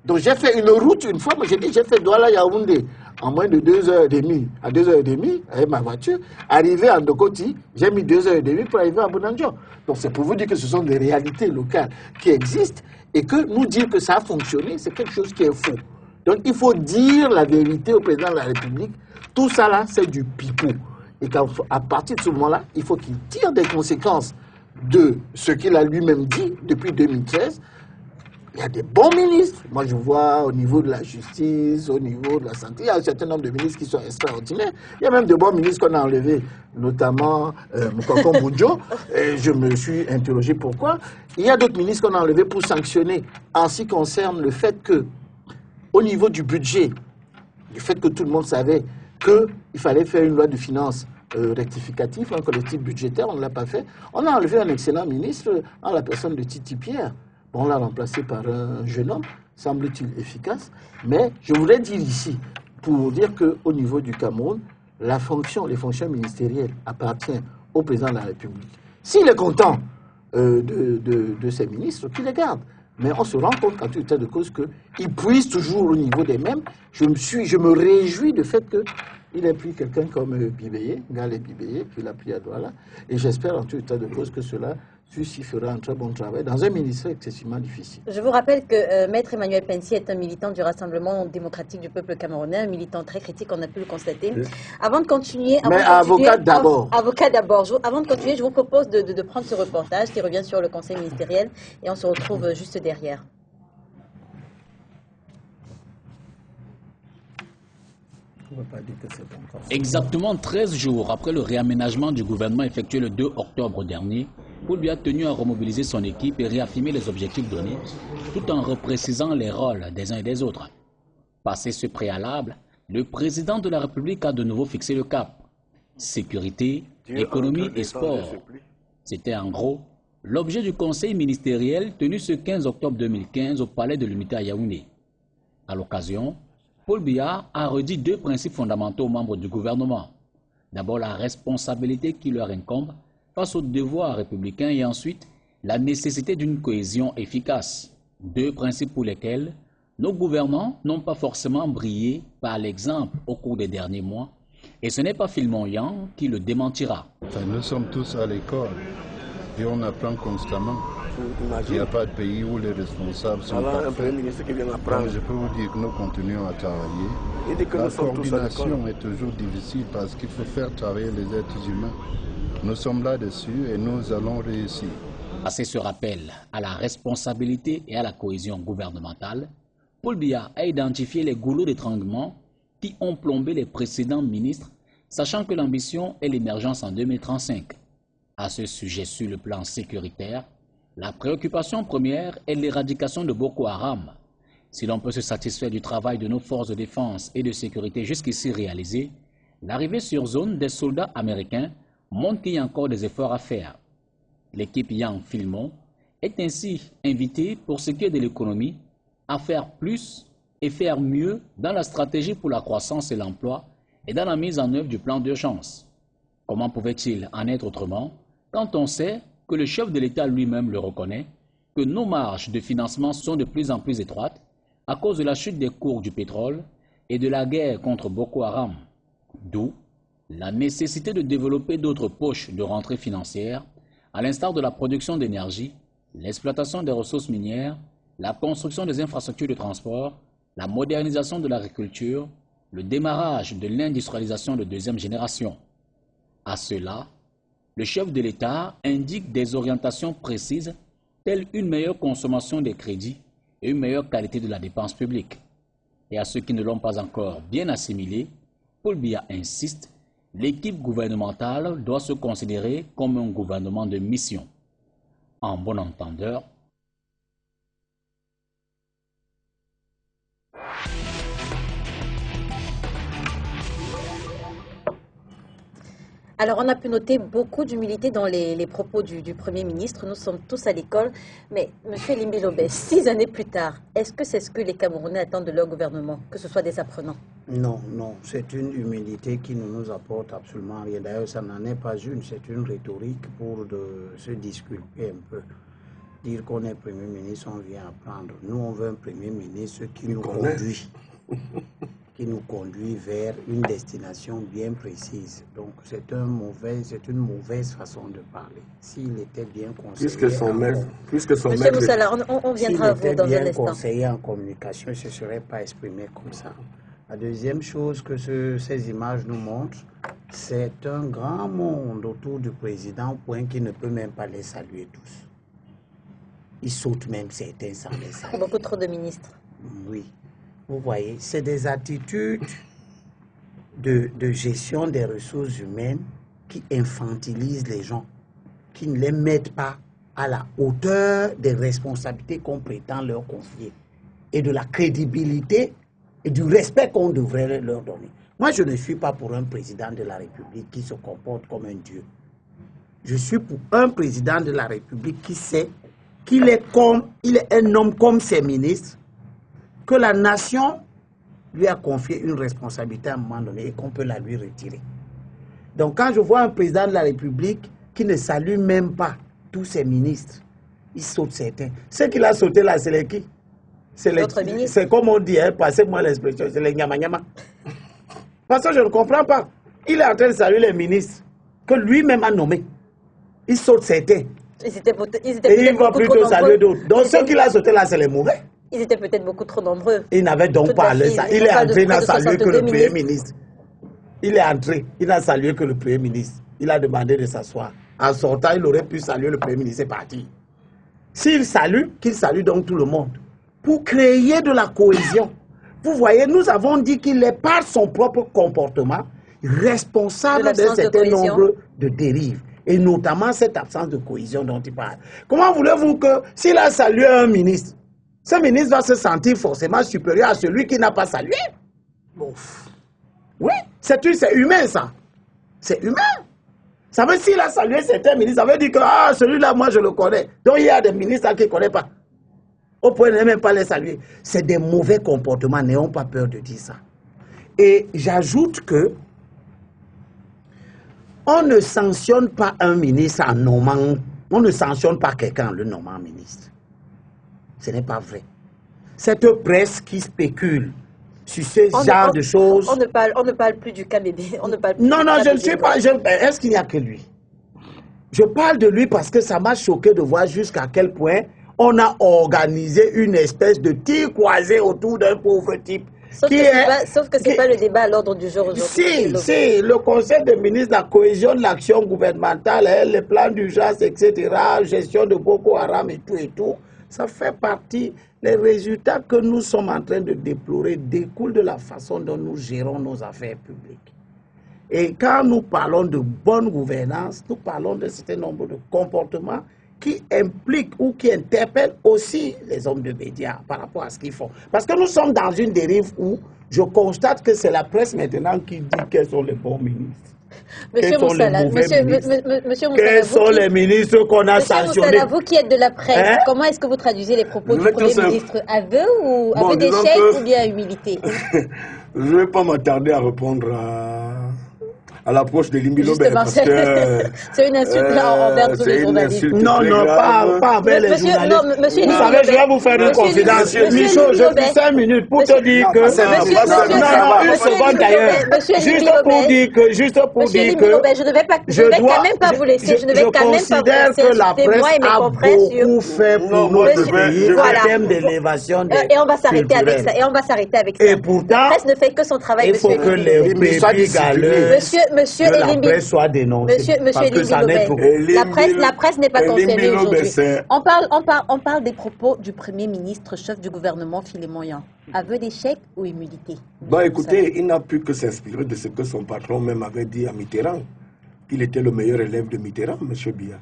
Donc j'ai fait une route une fois, mais j'ai fait Douala-Yaoundé en moins de 2h30. À 2h30, avec ma voiture, arrivé à Ndokoti, j'ai mis 2h30 pour arriver à Bonanjo. Donc c'est pour vous dire que ce sont des réalités locales qui existent et que nous dire que ça a fonctionné, c'est quelque chose qui est faux. Donc il faut dire la vérité au président de la République. Tout ça là, c'est du pipeau. Et qu'à partir de ce moment-là, il faut qu'il tire des conséquences de ce qu'il a lui-même dit depuis 2013. Il y a des bons ministres. Moi, je vois au niveau de la justice, au niveau de la santé, il y a un certain nombre de ministres qui sont extraordinaires. Il y a même de bons ministres qu'on a enlevés, notamment Mokoko Boudjo. Et je me suis interrogé pourquoi. Il y a d'autres ministres qu'on a enlevés pour sanctionner en ce qui concerne le fait que, au niveau du budget, du fait que tout le monde savait qu'il fallait faire une loi de finances rectificative, un collectif budgétaire, on ne l'a pas fait. On a enlevé un excellent ministre en la personne de Titi Pierre. On l'a remplacé par un jeune homme, semble-t-il efficace. Mais je voudrais dire ici, pour dire qu'au niveau du Cameroun, les fonctions ministérielles appartiennent au président de la République. S'il est content de ses ministres, qu'il les garde. Mais on se rend compte qu'en tout état de cause qu'il puise toujours au niveau des mêmes. Je me réjouis du fait qu'il ait pris quelqu'un comme Bibeye, Galé Bibeye, qu'il a pris à Douala. Et j'espère en tout état de cause que cela fera un très bon travail dans un ministère excessivement difficile. Je vous rappelle que Maître Emmanuel Pensi est un militant du Rassemblement démocratique du peuple camerounais, un militant très critique, on a pu le constater. Oui. Avant de continuer... avocat d'abord. Avocat d'abord. Avant de continuer, je vous propose de prendre ce reportage qui revient sur le conseil ministériel et on se retrouve juste derrière. Exactement 13 jours après le réaménagement du gouvernement effectué le 2 octobre dernier, Paul Biya a tenu à remobiliser son équipe et réaffirmer les objectifs donnés, tout en reprécisant les rôles des uns et des autres. Passé ce préalable, le président de la République a de nouveau fixé le cap. Sécurité, économie et sport. C'était en gros l'objet du conseil ministériel tenu ce 15 octobre 2015 au palais de l'Unité à Yaoundé. À l'occasion, Paul Biya a redit 2 principes fondamentaux aux membres du gouvernement. D'abord, la responsabilité qui leur incombe face aux devoirs républicains et ensuite, la nécessité d'une cohésion efficace. 2 principes pour lesquels nos gouvernants n'ont pas forcément brillé par l'exemple au cours des derniers mois. Et ce n'est pas Philemon Yang qui le démentira. Nous sommes tous à l'école. Et on apprend constamment. Il n'y a pas de pays où les responsables sont parfaits. Un premier ministre qui vient apprendre. Donc, je peux vous dire que nous continuons à travailler. La coordination est toujours difficile parce qu'il faut faire travailler les êtres humains. Nous sommes là-dessus et nous allons réussir. Passer ce rappel à la responsabilité et à la cohésion gouvernementale, Paul Biya a identifié les goulots d'étranglement qui ont plombé les précédents ministres, sachant que l'ambition est l'émergence en 2035. À ce sujet, sur le plan sécuritaire, la préoccupation première est l'éradication de Boko Haram. Si l'on peut se satisfaire du travail de nos forces de défense et de sécurité jusqu'ici réalisé, l'arrivée sur zone des soldats américains montre qu'il y a encore des efforts à faire. L'équipe Yang Filmon est ainsi invitée, pour ce qui est de l'économie, à faire plus et faire mieux dans la stratégie pour la croissance et l'emploi et dans la mise en œuvre du plan d'urgence. Comment pouvait-il en être autrement quand on sait que le chef de l'État lui-même le reconnaît, que nos marges de financement sont de plus en plus étroites à cause de la chute des cours du pétrole et de la guerre contre Boko Haram, d'où la nécessité de développer d'autres poches de rentrée financière, à l'instar de la production d'énergie, l'exploitation des ressources minières, la construction des infrastructures de transport, la modernisation de l'agriculture, le démarrage de l'industrialisation de deuxième génération. À cela, le chef de l'État indique des orientations précises telles une meilleure consommation des crédits et une meilleure qualité de la dépense publique. Et à ceux qui ne l'ont pas encore bien assimilé, Paul Biya insiste, l'équipe gouvernementale doit se considérer comme un gouvernement de mission. En bon entendeur, Alors, on a pu noter beaucoup d'humilité dans les propos du Premier ministre. Nous sommes tous à l'école. Mais, M. Limbilobé, 6 années plus tard, est-ce que c'est ce que les Camerounais attendent de leur gouvernement, que ce soit des apprenants? Non, non, c'est une humilité qui ne nous apporte absolument rien. D'ailleurs, ça n'en est pas une, c'est une rhétorique pour se disculper un peu. Dire qu'on est Premier ministre, on vient apprendre. Nous, on veut un Premier ministre qui nous conduit. Qui nous conduit vers une destination bien précise. Donc c'est une mauvaise façon de parler. S'il était bien conseillé... Puisque son Monsieur Moussala, on viendra à vous dans un instant. S'il était bien conseillé en communication, il ne se serait pas exprimé comme ça. La deuxième chose que ces images nous montrent, c'est un grand monde autour du président au point qu'il ne peut même pas les saluer tous. Il saute même certains sans les saluer. Beaucoup trop de ministres. Oui. Vous voyez, c'est des attitudes de gestion des ressources humaines qui infantilisent les gens, qui ne les mettent pas à la hauteur des responsabilités qu'on prétend leur confier et de la crédibilité et du respect qu'on devrait leur donner. Moi, je ne suis pas pour un président de la République qui se comporte comme un dieu. Je suis pour un président de la République qui sait qu'il est un homme comme ses ministres, que la nation lui a confié une responsabilité à un moment donné et qu'on peut la lui retirer. Donc quand je vois un président de la République qui ne salue même pas tous ses ministres, il saute certains. Ceux qu'il a sauté là, c'est les qui? C'est comme on dit, hein, passez-moi l'expression, c'est les nyama-nyama. Parce que je ne comprends pas. Il est en train de saluer les ministres que lui-même a nommés. Il saute certains. Et il va plutôt saluer d'autres. Donc ceux qu'il a sauté là, c'est les mauvais. Ils étaient peut-être beaucoup trop nombreux. Il n'avait donc pas à ça. Il est entré, il n'a salué que le Premier ministre. Il est entré, il n'a salué que le Premier ministre. Il a demandé de s'asseoir. En sortant, il aurait pu saluer le Premier ministre, c'est parti. S'il salue, qu'il salue donc tout le monde. Pour créer de la cohésion. Vous voyez, nous avons dit qu'il est par son propre comportement responsable d'un certain nombre de dérives. Et notamment cette absence de cohésion dont il parle. Comment voulez-vous que, s'il a salué un ministre, ce ministre va se sentir forcément supérieur à celui qui n'a pas salué? Ouf. Oui, c'est humain ça. C'est humain. Ça veut dire s'il a salué certains ministres, ça veut dire que celui-là, moi je le connais. Donc il y a des ministres qui ne connaissent pas. Au point de ne même pas les saluer. C'est des mauvais comportements, n'ayons pas peur de dire ça. Et j'ajoute que on ne sanctionne pas un ministre en nommant, on ne sanctionne pas quelqu'un en le nommant ministre. Ce n'est pas vrai. Cette presse qui spécule sur ce genre de choses... On ne parle plus du KBB. Non, je ne suis pas... Est-ce qu'il n'y a que lui? Je parle de lui parce que ça m'a choqué de voir jusqu'à quel point on a organisé une espèce de tir croisé autour d'un pauvre type. Sauf que ce n'est pas le débat à l'ordre du jour aujourd'hui. Si, le Conseil des ministres, la cohésion de l'action gouvernementale, les plans d'urgence, etc., gestion de Boko Haram et tout, ça fait partie. Les résultats que nous sommes en train de déplorer découlent de la façon dont nous gérons nos affaires publiques. Et quand nous parlons de bonne gouvernance, nous parlons d'un certain nombre de comportements qui impliquent ou qui interpellent aussi les hommes de médias par rapport à ce qu'ils font. Parce que nous sommes dans une dérive où je constate que c'est la presse maintenant qui dit quels sont les bons ministres. Monsieur Moussala, quels sont les ministres qu'on a sanctionnés? Moussala, vous qui êtes de la presse, comment est-ce que vous traduisez les propos du Premier ministre? Aveu d'échec ou bien humilité? Je ne vais pas m'attarder à répondre à l'approche de Limbi Lobé. C'est une insulte envers tous les journalistes. Non, pas envers les journalistes. Non, monsieur vous savez, je vais vous faire une confidence. Michaud, je prends 5 minutes pour te dire que... Non, une seconde d'ailleurs. Juste pour dire que... Je ne vais quand même pas vous laisser. Je ne vais quand même pas vous laisser. Je considère que la presse a beaucoup fait pour notre pays en termes d'élévation des... Et on va s'arrêter avec ça. Et pourtant, la presse ne fait que son travail. Il faut que les bébés galeux... Monsieur Elimbi, la presse soit dénoncée. Monsieur la presse n'est pas concernée aujourd'hui. On parle des propos du Premier ministre, chef du gouvernement, Philémon Yan. Aveu d'échec ou humilité? Écoutez, il n'a pu que s'inspirer de ce que son patron même avait dit à Mitterrand, qu'il était le meilleur élève de Mitterrand, monsieur Biya.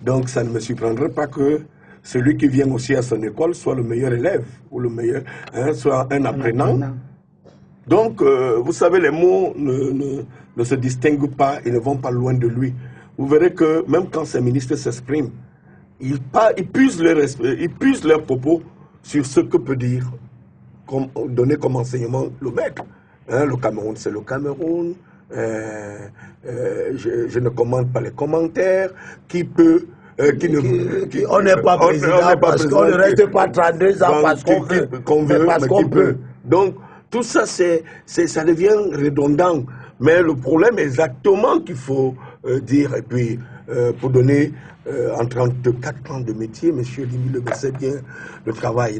Donc ça ne me surprendrait pas que celui qui vient aussi à son école soit le meilleur élève, ou le meilleur, soit un apprenant. Donc, vous savez, les mots ne se distinguent pas, ils ne vont pas loin de lui. Vous verrez que même quand ces ministres s'expriment, ils puisent leurs propos sur ce que peut dire, donner comme enseignement le maître. Le Cameroun, c'est le Cameroun. Je ne commente pas les commentaires. On n'est pas président parce qu'on ne reste pas 32 ans parce qu'on veut, parce qu'on peut. Donc, tout ça, ça devient redondant. Mais le problème exactement qu'il faut dire, et puis pour donner en 34 ans de métier, M. Limbi Lobé sait bien le travail,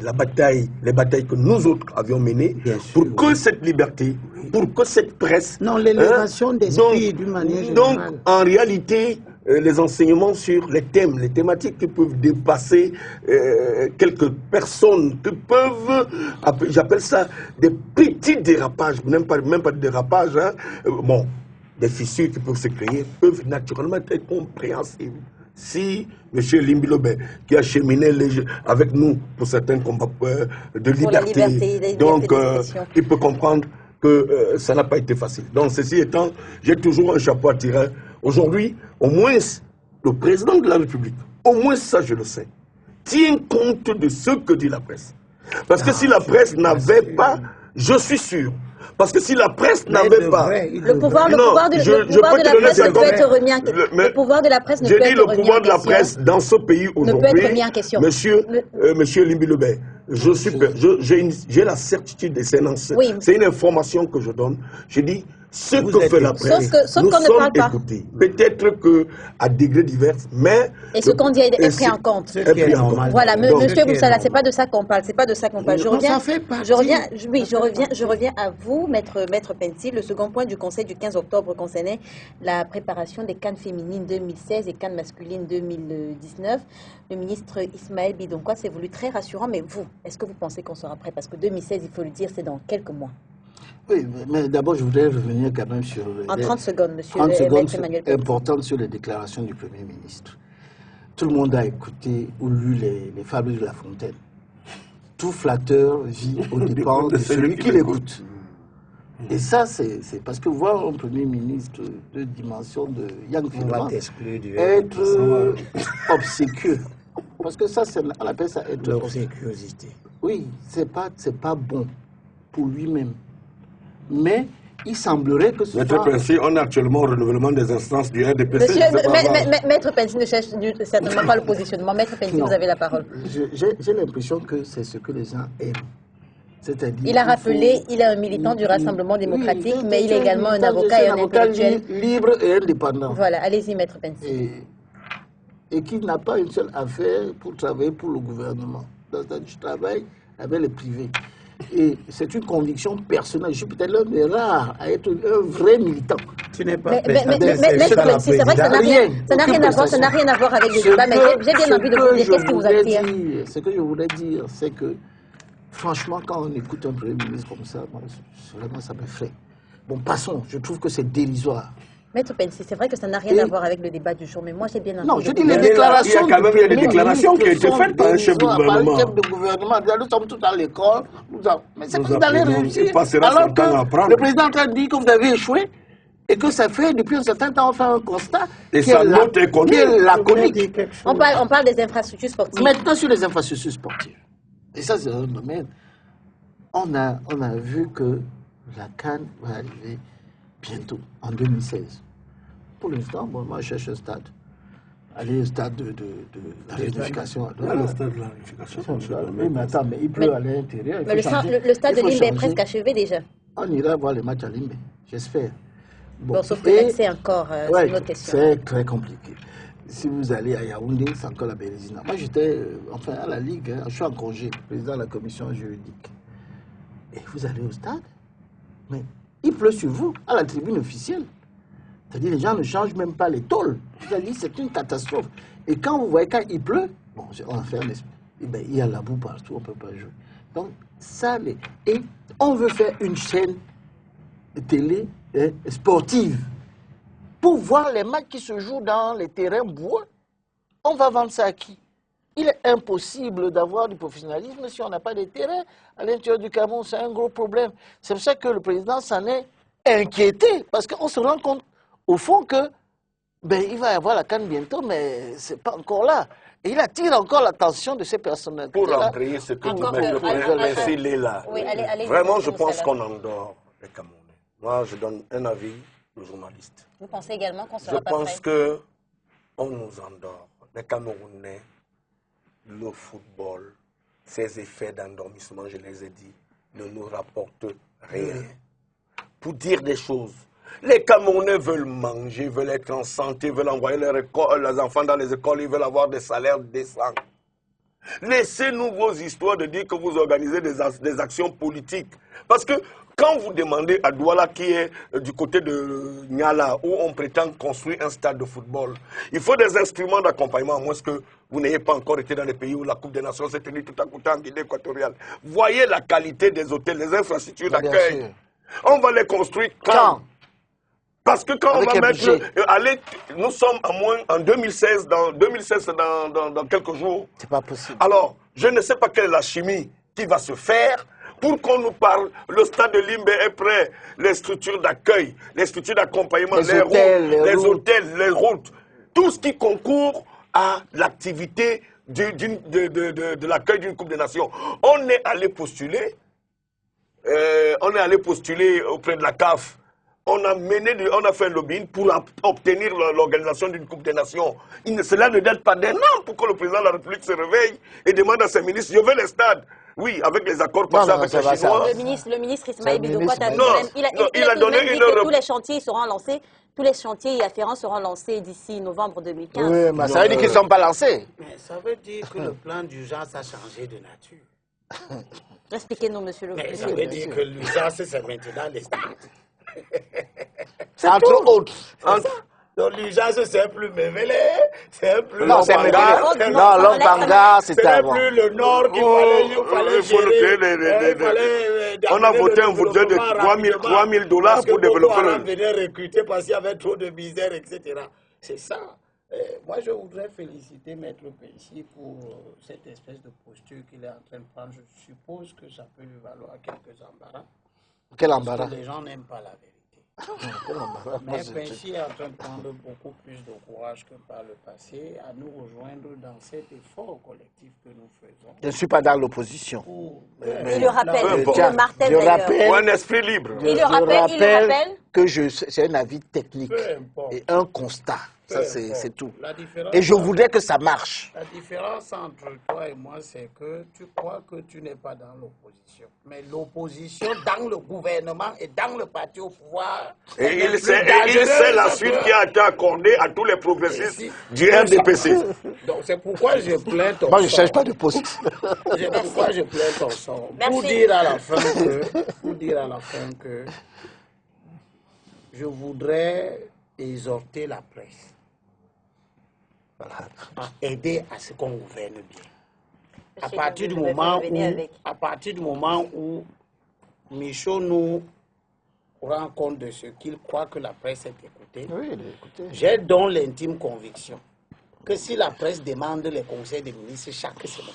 les batailles que nous autres avions menées pour que cette liberté, pour que cette presse... Non, l'élévation d'esprit d'une manière générale. Donc, en réalité... les enseignements sur les thèmes, les thématiques qui peuvent dépasser quelques personnes, qui peuvent, j'appelle ça des petits dérapages, même pas des dérapages, des fissures qui peuvent se créer, peuvent naturellement être compréhensibles. Si M. Limbi Lobé, qui a cheminé avec nous pour certains combats de liberté, donc il peut comprendre que ça n'a pas été facile. Donc, ceci étant, j'ai toujours un chapeau à tirer. Aujourd'hui, au moins, le président de la République, au moins ça je le sais, tient compte de ce que dit la presse. Parce que si la presse n'avait pas, je suis sûr, parce que si la presse n'avait pas... Le pouvoir de la presse ne peut être remis en question. Le pouvoir de la presse ne peut être remis en question. Je dis le pouvoir de la presse dans ce pays aujourd'hui, monsieur Limbi Lobé, j'ai la certitude, et c'est une information que je donne, je dis... Ce que fait la presse, nous sommes écoutés. Peut-être qu'à degrés divers, mais... Et ce qu'on dit est pris en compte. Voilà, monsieur Moussala, c'est pas de ça qu'on parle, c'est pas de ça qu'on parle. Je reviens à vous, maître Pensil. Le second point du Conseil du 15 octobre concernait la préparation des CAN féminines 2016 et CAN masculines 2019. Le ministre Ismaël Bidonkoua s'est voulu très rassurant, mais vous, est-ce que vous pensez qu'on sera prêt? Parce que 2016, il faut le dire, c'est dans quelques mois. Oui, mais d'abord, je voudrais revenir quand même sur... En 30 secondes, monsieur. 30 secondes importantes sur les déclarations du Premier ministre. Tout le monde a écouté ou lu les fables de La Fontaine. Tout flatteur vit aux dépens de celui qui l'écoute. Et ça, c'est parce que voir un Premier ministre de dimension de Yang Filman être obséquieux. Parce que ça, on appelle ça être... L'obséquiosité. Oui, c'est pas bon pour lui-même. Mais il semblerait que ce Maître Pensil, on a actuellement au renouvellement des instances du RDPC. Maître Pensil ne cherche certainement pas le positionnement. Maître Pensil, vous avez la parole. J'ai l'impression que c'est ce que les gens aiment. Il a rappelé, il est un militant du Rassemblement démocratique, mais il est également un avocat et un intellectuel libre et indépendant. Voilà, allez-y, Maître Pensil. et qui n'a pas une seule affaire pour travailler pour le gouvernement. Je travaille avec les privés. Et c'est une conviction personnelle. Je suis peut-être l'un des rares à être un vrai militant. Tu n'es pas c'est vrai que ça n'a rien à voir avec le débat, mais j'ai bien envie de vous dire qu'est-ce qui vous attire. Ce que je voulais dire, c'est que, franchement, quand on écoute un Premier ministre comme ça, moi, vraiment, ça me fait. Bon, passons, je trouve que c'est dérisoire. Maître Pensy, c'est vrai que ça n'a rien à voir avec le débat du jour, mais moi j'ai bien envie. Non, je dis les déclarations. Il y a quand même des déclarations qui ont été faites par un chef de gouvernement. Par un chef de gouvernement. Nous sommes tous à l'école. Mais c'est que vous allez réussir. Alors que le président est en train de dire que vous avez échoué et que ça fait depuis un certain temps on fait un constat et sa note est connue. Laconique. On parle des infrastructures sportives. Maintenant sur les infrastructures sportives. Et ça c'est un domaine. On a vu que la CAN va arriver bientôt, en 2016. Pour l'instant, bon, moi je cherche un stade. Aller au stade de la réunification. Le stade de la réunification. Oui, mais attends, mais il pleut à l'intérieur. Mais le stade de Limbe est presque achevé déjà. On ira voir les matchs à Limbe, j'espère. Bon, sauf que l'accès encore, c'est une autre question. C'est très compliqué. Si vous allez à Yaoundé, c'est encore la Bérésina. Moi j'étais, enfin à la Ligue, je suis en congé, président de la commission juridique. Et vous allez au stade, mais il pleut sur vous, à la tribune officielle. C'est-à-dire les gens ne changent même pas les tôles. C'est-à-dire c'est une catastrophe. Et quand vous voyez, quand il pleut, bon, on fait un esprit. Il y a la boue partout, on ne peut pas jouer. Donc, ça, et on veut faire une chaîne de télé sportive pour voir les matchs qui se jouent dans les terrains bois. On va vendre ça à qui? Il est impossible d'avoir du professionnalisme si on n'a pas de terrain. À l'intérieur du Cameroun, c'est un gros problème. C'est pour ça que le président s'en est inquiété, parce qu'on se rend compte, au fond, que il va y avoir la CAN bientôt, mais ce n'est pas encore là. Et il attire encore l'attention de ces personnes. Pour embrayer ce que dit le président Pensy Léla. Vraiment, je pense qu'on endort les Camerounais. Moi, je donne un avis aux journalistes. Vous pensez également qu'on sera pas prêt? Je pense qu'on nous endort. Les Camerounais, le football, ses effets d'endormissement, je les ai dit, ne nous rapportent rien. Pour dire des choses, les Camerounais veulent manger, veulent être en santé, veulent envoyer leurs enfants dans les écoles, ils veulent avoir des salaires décents. Laissez-nous vos histoires de dire que vous organisez des actions politiques. Parce que quand vous demandez à Douala, qui est du côté de Niala, où on prétend construire un stade de football, il faut des instruments d'accompagnement, à moins que vous n'ayez pas encore été dans les pays où la Coupe des Nations s'est tenue tout à coup en Guinée équatoriale. Voyez la qualité des hôtels, les infrastructures d'accueil. On va les construire quand? Parce que quand avec on va mettre... nous sommes en 2016, dans quelques jours. C'est pas possible. Alors, je ne sais pas quelle est la chimie qui va se faire pour qu'on nous parle. Le stade de Limbe est prêt, les structures d'accueil, les structures d'accompagnement, les hôtels, les routes, tout ce qui concourt à l'activité de l'accueil d'une Coupe des Nations. On est allé postuler auprès de la CAF. On a fait un lobbying pour obtenir l'organisation d'une Coupe des Nations. Cela ne date pas d'un an pour que le président de la République se réveille et demande à ses ministres, je veux les stades. Oui, avec les accords passés avec les Chinois. Le ministre Ismaël Bidokwa il a donné dit que tous les chantiers seront lancés. Tous les chantiers afférents seront lancés d'ici novembre 2015. Oui, mais ça veut dire qu'ils ne sont pas lancés. Mais ça veut dire que le plan d'urgence a changé de nature. Expliquez-nous, monsieur le président. Ça veut dire que l'urgence, c'est maintenant les stades. C'est entre autres. Donc l'urgence, c'est plus Mémélé, c'est plus non, c'est Mémélé. Non, l'Ombanga, c'était avant. C'est plus le Nord qu'il fallait gérer. On a voté un budget de $3 000 pour développer le... Parce que venait recruter parce qu'il y avait trop de misère, etc. C'est ça. Moi, je voudrais féliciter Maître Pensy pour cette espèce de posture qu'il est en train de prendre. Je suppose que ça peut lui valoir quelques embarras. Quel embarras? Parce que les gens n'aiment pas la vérité. Mais Pensy est en train de prendre beaucoup plus de courage que par le passé à nous rejoindre dans cet effort collectif que nous faisons. Je ne suis pas dans l'opposition. Il le rappelle, il le martèle d'ailleurs. Ou un esprit libre. Il le rappelle que c'est un avis technique et un constat. Ça, c'est tout. Et je voudrais que ça marche. La différence entre toi et moi, c'est que tu crois que tu n'es pas dans l'opposition. Mais l'opposition dans le gouvernement et dans le parti au pouvoir... Et il sait la suite qui a été accordée à tous les progressistes du RDPC. Donc c'est pourquoi je plains ton Moi, je ne cherche pas de poste. C'est pourquoi je plains ton sort. Pour dire à la fin que je voudrais exhorter la presse à aider à ce qu'on gouverne bien. À partir du moment où Michaud nous rend compte de ce qu'il croit que la presse est écoutée, j'ai donc l'intime conviction que si la presse demande les conseils des ministres chaque semaine,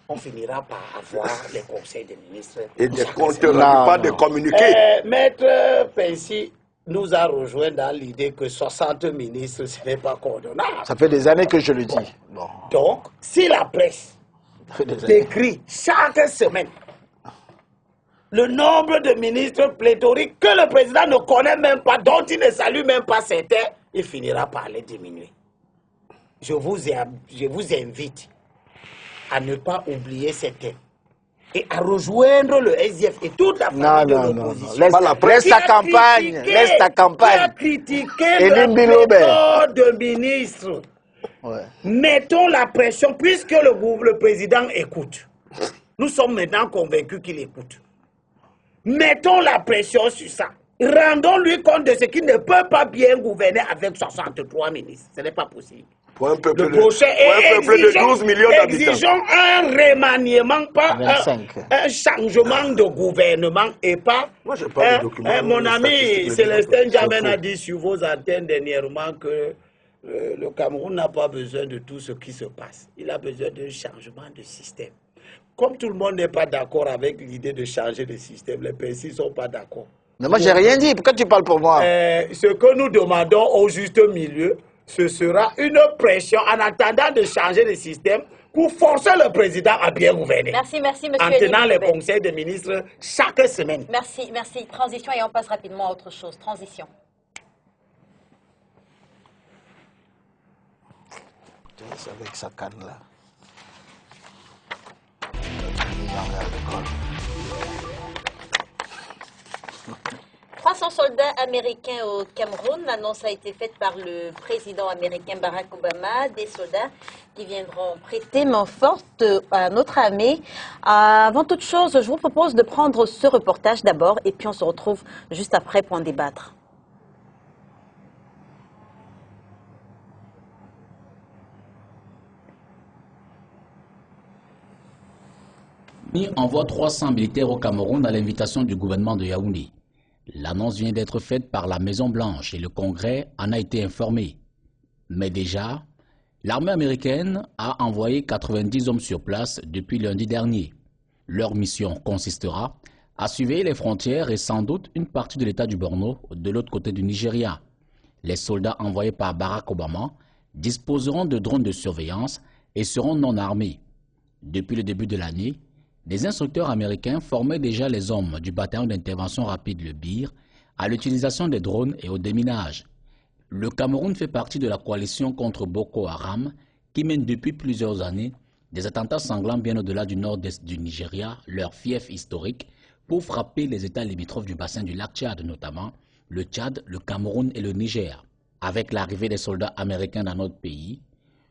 on finira par avoir les conseils des ministres. Et des comptes, pas de communiquer. Maître Pensi nous a rejoint dans l'idée que 60 ministres, ce n'est pas coordonnable. Ça fait des années que je le dis. Bon. Donc, si la presse décrit chaque semaine le nombre de ministres pléthoriques que le président ne connaît même pas, dont il ne salue même pas certains, il finira par les diminuer. Je vous invite à ne pas oublier certains et à rejoindre le SDF et toute la famille de l'opposition. Laisse ta campagne. Laisse ta campagne. Qui a critiqué la méthode de ministre. Ouais. Mettons la pression, puisque le président écoute. Nous sommes maintenant convaincus qu'il écoute. Mettons la pression sur ça. Rendons-lui compte de ce qu'il ne peut pas bien gouverner avec 63 ministres. Ce n'est pas possible. Pour un peuple de 12 millions d'habitants. Exigeons un remaniement, pas un changement de gouvernement et pas... Moi, je parle de documents. Mon ami Célestin Jamen a dit sur vos antennes dernièrement que le Cameroun n'a pas besoin de tout ce qui se passe. Il a besoin d'un changement de système. Comme tout le monde n'est pas d'accord avec l'idée de changer de système, les PSI ne sont pas d'accord. Mais moi, j'ai rien dit. Pourquoi tu parles pour moi? Ce que nous demandons au juste milieu, ce sera une pression en attendant de changer de système pour forcer le président à bien gouverner. Merci, monsieur. En tenant les conseils des ministres chaque semaine. Merci. Transition et on passe rapidement à autre chose. Transition. Avec sa canne-là. 300 soldats américains au Cameroun. L'annonce a été faite par le président américain Barack Obama. Des soldats qui viendront prêter main forte à notre armée. Avant toute chose, je vous propose de prendre ce reportage d'abord et puis on se retrouve juste après pour en débattre. Envoie 300 militaires au Cameroun à l'invitation du gouvernement de Yaoundé. L'annonce vient d'être faite par la Maison-Blanche et le Congrès en a été informé. Mais déjà, l'armée américaine a envoyé 90 hommes sur place depuis lundi dernier. Leur mission consistera à surveiller les frontières et sans doute une partie de l'État du Borno de l'autre côté du Nigeria. Les soldats envoyés par Barack Obama disposeront de drones de surveillance et seront non armés. Depuis le début de l'année, des instructeurs américains formaient déjà les hommes du bataillon d'intervention rapide, le BIR, à l'utilisation des drones et au déminage. Le Cameroun fait partie de la coalition contre Boko Haram qui mène depuis plusieurs années des attentats sanglants bien au-delà du nord-est du Nigeria, leur fief historique, pour frapper les États limitrophes du bassin du lac Tchad, notamment le Tchad, le Cameroun et le Niger. Avec l'arrivée des soldats américains dans notre pays,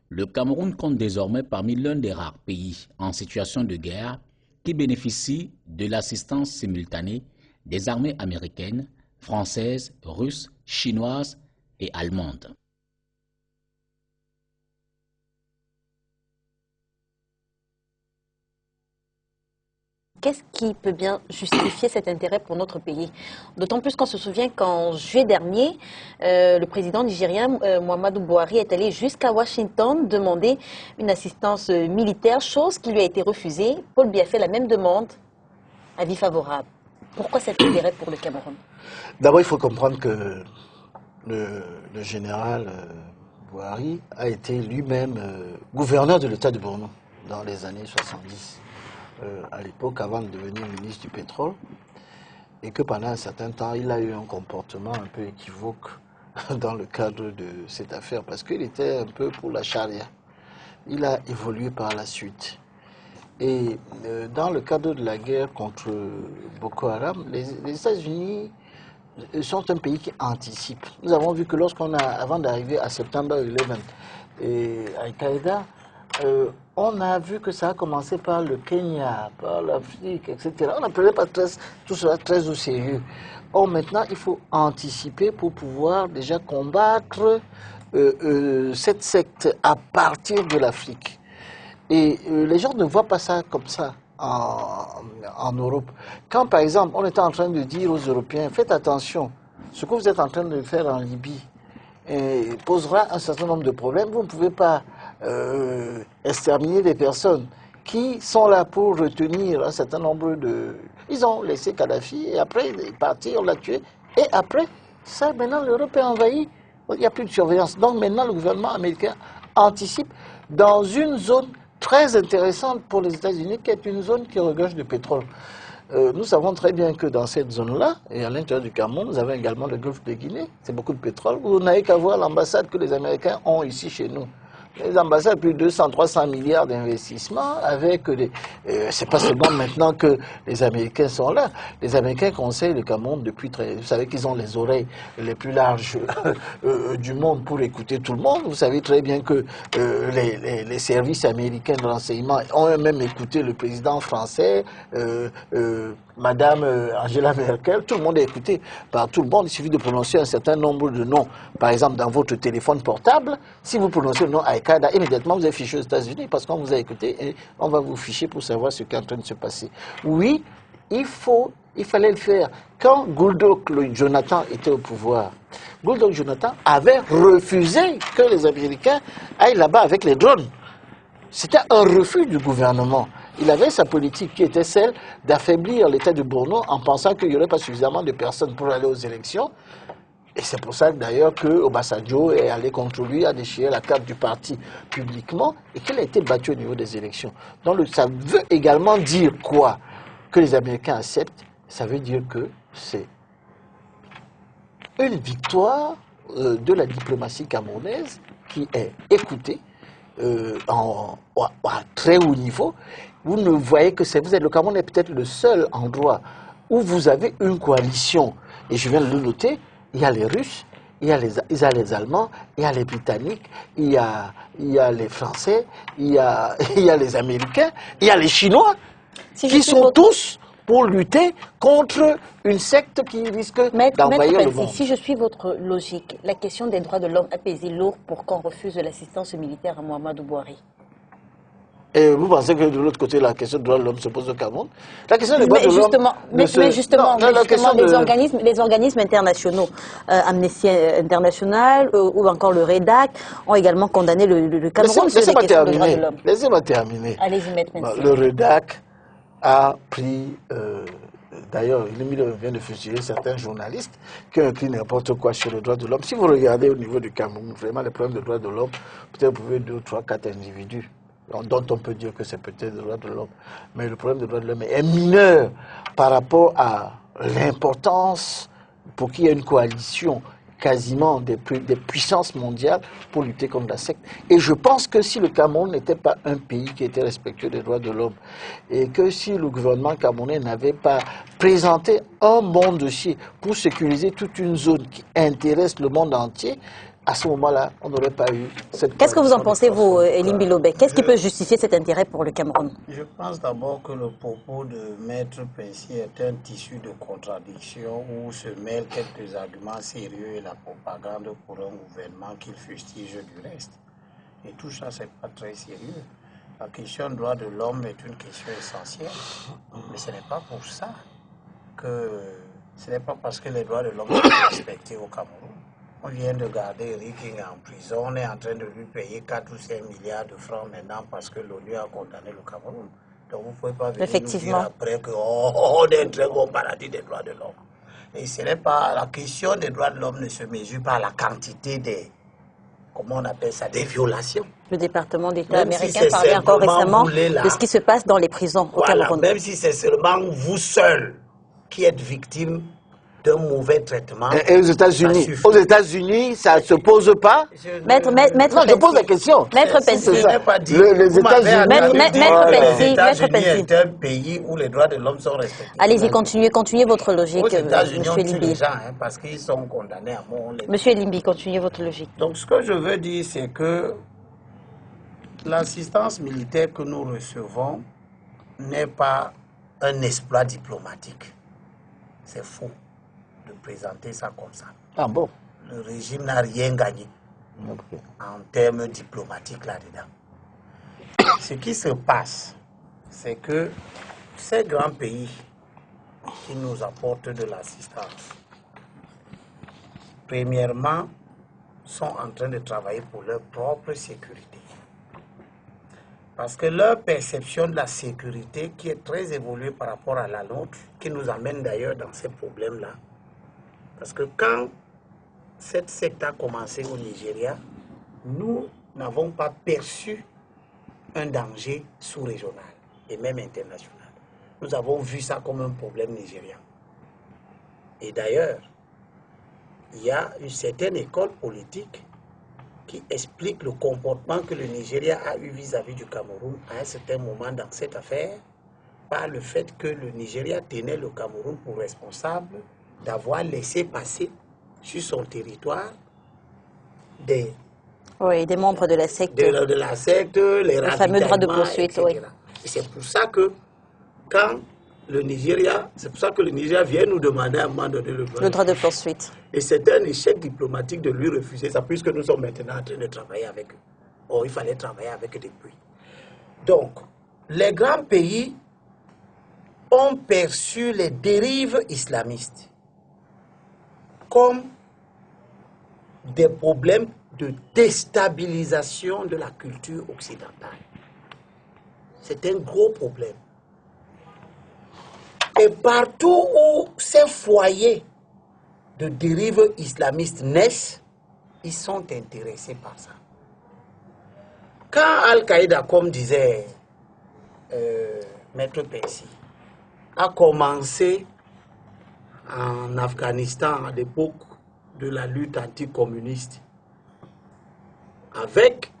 le Cameroun compte désormais parmi l'un des rares pays en situation de guerre qui bénéficie de l'assistance simultanée des armées américaines, françaises, russes, chinoises et allemandes. Qu'est-ce qui peut bien justifier cet intérêt pour notre pays? D'autant plus qu'on se souvient qu'en juillet dernier, le président nigérien Muhammadu Buhari est allé jusqu'à Washington demander une assistance militaire, chose qui lui a été refusée. Paul Biya a fait la même demande, avis favorable. Pourquoi cet intérêt pour le Cameroun? D'abord, il faut comprendre que le général Buhari a été lui-même gouverneur de l'État du Borno dans les années 70. À l'époque, avant de devenir ministre du pétrole, et que pendant un certain temps, il a eu un comportement un peu équivoque dans le cadre de cette affaire, parce qu'il était un peu pour la charia. Il a évolué par la suite. Et dans le cadre de la guerre contre Boko Haram, les États-Unis sont un pays qui anticipe. Nous avons vu que avant d'arriver à septembre 11 et Al-Qaïda, on a vu que ça a commencé par le Kenya, par l'Afrique, etc. On ne prenait pas tout cela très au sérieux. Or, maintenant, il faut anticiper pour pouvoir déjà combattre cette secte à partir de l'Afrique. Et les gens ne voient pas ça comme ça en Europe. Quand, par exemple, on était en train de dire aux Européens, faites attention, ce que vous êtes en train de faire en Libye posera un certain nombre de problèmes. Vous ne pouvez pas exterminer des personnes qui sont là pour retenir un certain nombre de... Ils ont laissé Kadhafi et après il est parti, on l'a tué. Et après, ça, maintenant l'Europe est envahie. Il n'y a plus de surveillance. Donc maintenant le gouvernement américain anticipe dans une zone très intéressante pour les États-Unis, qui est une zone qui regorge de pétrole. Nous savons très bien que dans cette zone-là, et à l'intérieur du Cameroun, nous avons également le golfe de Guinée, c'est beaucoup de pétrole. Vous n'avez qu'à voir l'ambassade que les Américains ont ici chez nous. Les ambassades, plus de 200, 300 milliards d'investissements avec les... c'est pas seulement maintenant que les Américains sont là. Les Américains conseillent le Cameroun depuis très... Vous savez qu'ils ont les oreilles les plus larges du monde pour écouter tout le monde. Vous savez très bien que les services américains de renseignement ont eux-mêmes écouté le président français, Madame Angela Merkel. Tout le monde est écouté par tout le monde. Il suffit de prononcer un certain nombre de noms. Par exemple, dans votre téléphone portable, si vous prononcez le nom Al-Qaïda, immédiatement vous êtes fiché aux États-Unis parce qu'on vous a écouté et on va vous ficher pour savoir ce qui est en train de se passer. Oui, il fallait le faire. Quand Goodluck Jonathan était au pouvoir, Goodluck Jonathan avait refusé que les Américains aillent là-bas avec les drones. C'était un refus du gouvernement. Il avait sa politique qui était celle d'affaiblir l'État de Borno en pensant qu'il n'y aurait pas suffisamment de personnes pour aller aux élections. Et c'est pour ça d'ailleurs que Obasanjo est allé contre lui, a déchiré la carte du parti publiquement et qu'il a été battu au niveau des élections. Donc ça veut également dire quoi? Que les Américains acceptent, ça veut dire que c'est une victoire de la diplomatie camerounaise qui est écoutée à très haut niveau. Vous ne voyez que le Cameroun est peut-être le seul endroit où vous avez une coalition, et je viens de le noter, il y a les Russes, il y a les Allemands, il y a les Britanniques, il y a les Français, il y a les Américains, il y a les Chinois, qui sont tous pour lutter contre une secte qui risque d'envahir le monde. Si je suis votre logique, la question des droits de l'homme a pesé lourd pour qu'on refuse l'assistance militaire à Mohamedou Bouhari. Et vous pensez que de l'autre côté, la question des droits de l'homme se pose au Cameroun? La question des droits de l'homme... les organismes internationaux, Amnesty International ou encore le REDAC, ont également condamné le Cameroun sur les questions des droits de l'homme. Laissez-moi terminer. Allez-y, Maître Mensi. Le REDAC a pris... D'ailleurs, il vient de fustiger certains journalistes qui ont écrit n'importe quoi sur les droits de l'homme. Si vous regardez au niveau du Cameroun, vraiment les problèmes de droits de l'homme, peut-être vous pouvez 2, 3, 4 individus dont on peut dire que c'est peut-être le droit de l'homme. Mais le problème des droits de l'homme est mineur par rapport à l'importance pour qu'il y ait une coalition quasiment des puissances mondiales pour lutter contre la secte. Et je pense que si le Cameroun n'était pas un pays qui était respectueux des droits de l'homme, et que si le gouvernement camerounais n'avait pas présenté un bon dossier pour sécuriser toute une zone qui intéresse le monde entier, à ce moment-là, on n'aurait pas eu cette... Qu'est-ce que vous en pensez, vous, Elim Bilobé? Qu'est-ce qui peut justifier cet intérêt pour le Cameroun? Je pense d'abord que le propos de Maître Pensi est un tissu de contradiction où se mêlent quelques arguments sérieux et la propagande pour un gouvernement qu'il fustige du reste. Et tout ça, c'est pas très sérieux. La question des droits de l'homme est une question essentielle, mais ce n'est pas pour ça que... Ce n'est pas parce que les droits de l'homme sont respectés au Cameroun. On vient de garder Eric King en prison, on est en train de lui payer 4 ou 5 milliards de francs maintenant parce que l'ONU a condamné le Cameroun. Donc vous ne pouvez pas venir nous dire après qu'on est un très bon paradis des droits de l'homme. Et ce n'est pas, la question des droits de l'homme ne se mesure pas à la quantité des, comment on appelle ça, des violations. Le département d'État américain parlait encore récemment de ce qui se passe dans les prisons au Cameroun. Même si c'est seulement vous seul qui êtes victime d'un mauvais traitement. Et aux États-Unis, ça ne se pose pas? Maître Non, je pose la question. Maître Pensi. Les États-Unis. Maître Pensi. est un pays où les droits de l'homme sont respectés. Allez-y, continuez votre logique, Aux États-Unis, on Monsieur tue les Limbi. gens parce qu'ils sont condamnés à mort. Monsieur Limbi, continuez votre logique. Donc, ce que je veux dire, c'est que l'assistance militaire que nous recevons n'est pas un exploit diplomatique. C'est faux de présenter ça comme ça. Ah bon? Le régime n'a rien gagné en termes diplomatiques là-dedans. Ce qui se passe, c'est que ces grands pays qui nous apportent de l'assistance, premièrement, sont en train de travailler pour leur propre sécurité. Parce que leur perception de la sécurité, qui est très évoluée par rapport à la nôtre, qui nous amène d'ailleurs dans ces problèmes-là. Parce que quand cette secte a commencé au Nigeria, nous n'avons pas perçu un danger sous-régional et même international. Nous avons vu ça comme un problème nigérian. Et d'ailleurs, il y a une certaine école politique qui explique le comportement que le Nigeria a eu vis-à-vis du Cameroun à un certain moment dans cette affaire, par le fait que le Nigeria tenait le Cameroun pour responsable d'avoir laissé passer sur son territoire des membres de la secte. De la secte, les fameux droits de poursuite, poursuite, oui. Et c'est pour ça que quand le Nigeria vient nous demander à un moment donné le droit de poursuite. Et c'est un échec diplomatique de lui refuser ça, puisque nous sommes maintenant en train de travailler avec eux. Or, il fallait travailler avec eux depuis. Donc, les grands pays ont perçu les dérives islamistes comme des problèmes de déstabilisation de la culture occidentale. C'est un gros problème. Et partout où ces foyers de dérives islamistes naissent, ils sont intéressés par ça. Quand Al-Qaïda, comme disait Maître Pensi, a commencé en Afghanistan à l'époque de la lutte anticommuniste, avec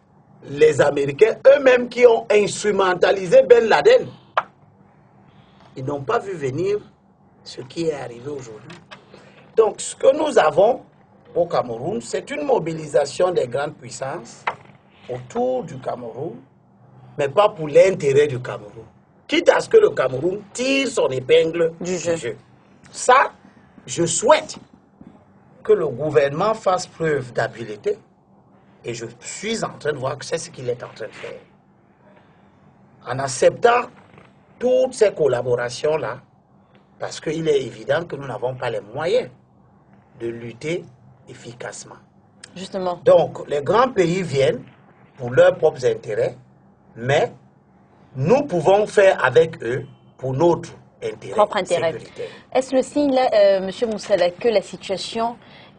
les Américains eux-mêmes qui ont instrumentalisé Ben Laden, ils n'ont pas vu venir ce qui est arrivé aujourd'hui. Donc, ce que nous avons au Cameroun, c'est une mobilisation des grandes puissances autour du Cameroun, mais pas pour l'intérêt du Cameroun. Quitte à ce que le Cameroun tire son épingle du jeu. Ça, je souhaite que le gouvernement fasse preuve d'habileté, et je suis en train de voir que c'est ce qu'il est en train de faire. En acceptant toutes ces collaborations-là, parce qu'il est évident que nous n'avons pas les moyens de lutter efficacement. Justement. Donc, les grands pays viennent pour leurs propres intérêts, mais nous pouvons faire avec eux pour notre propre intérêt. Est-ce le signe, là, M. Moussala, que la situation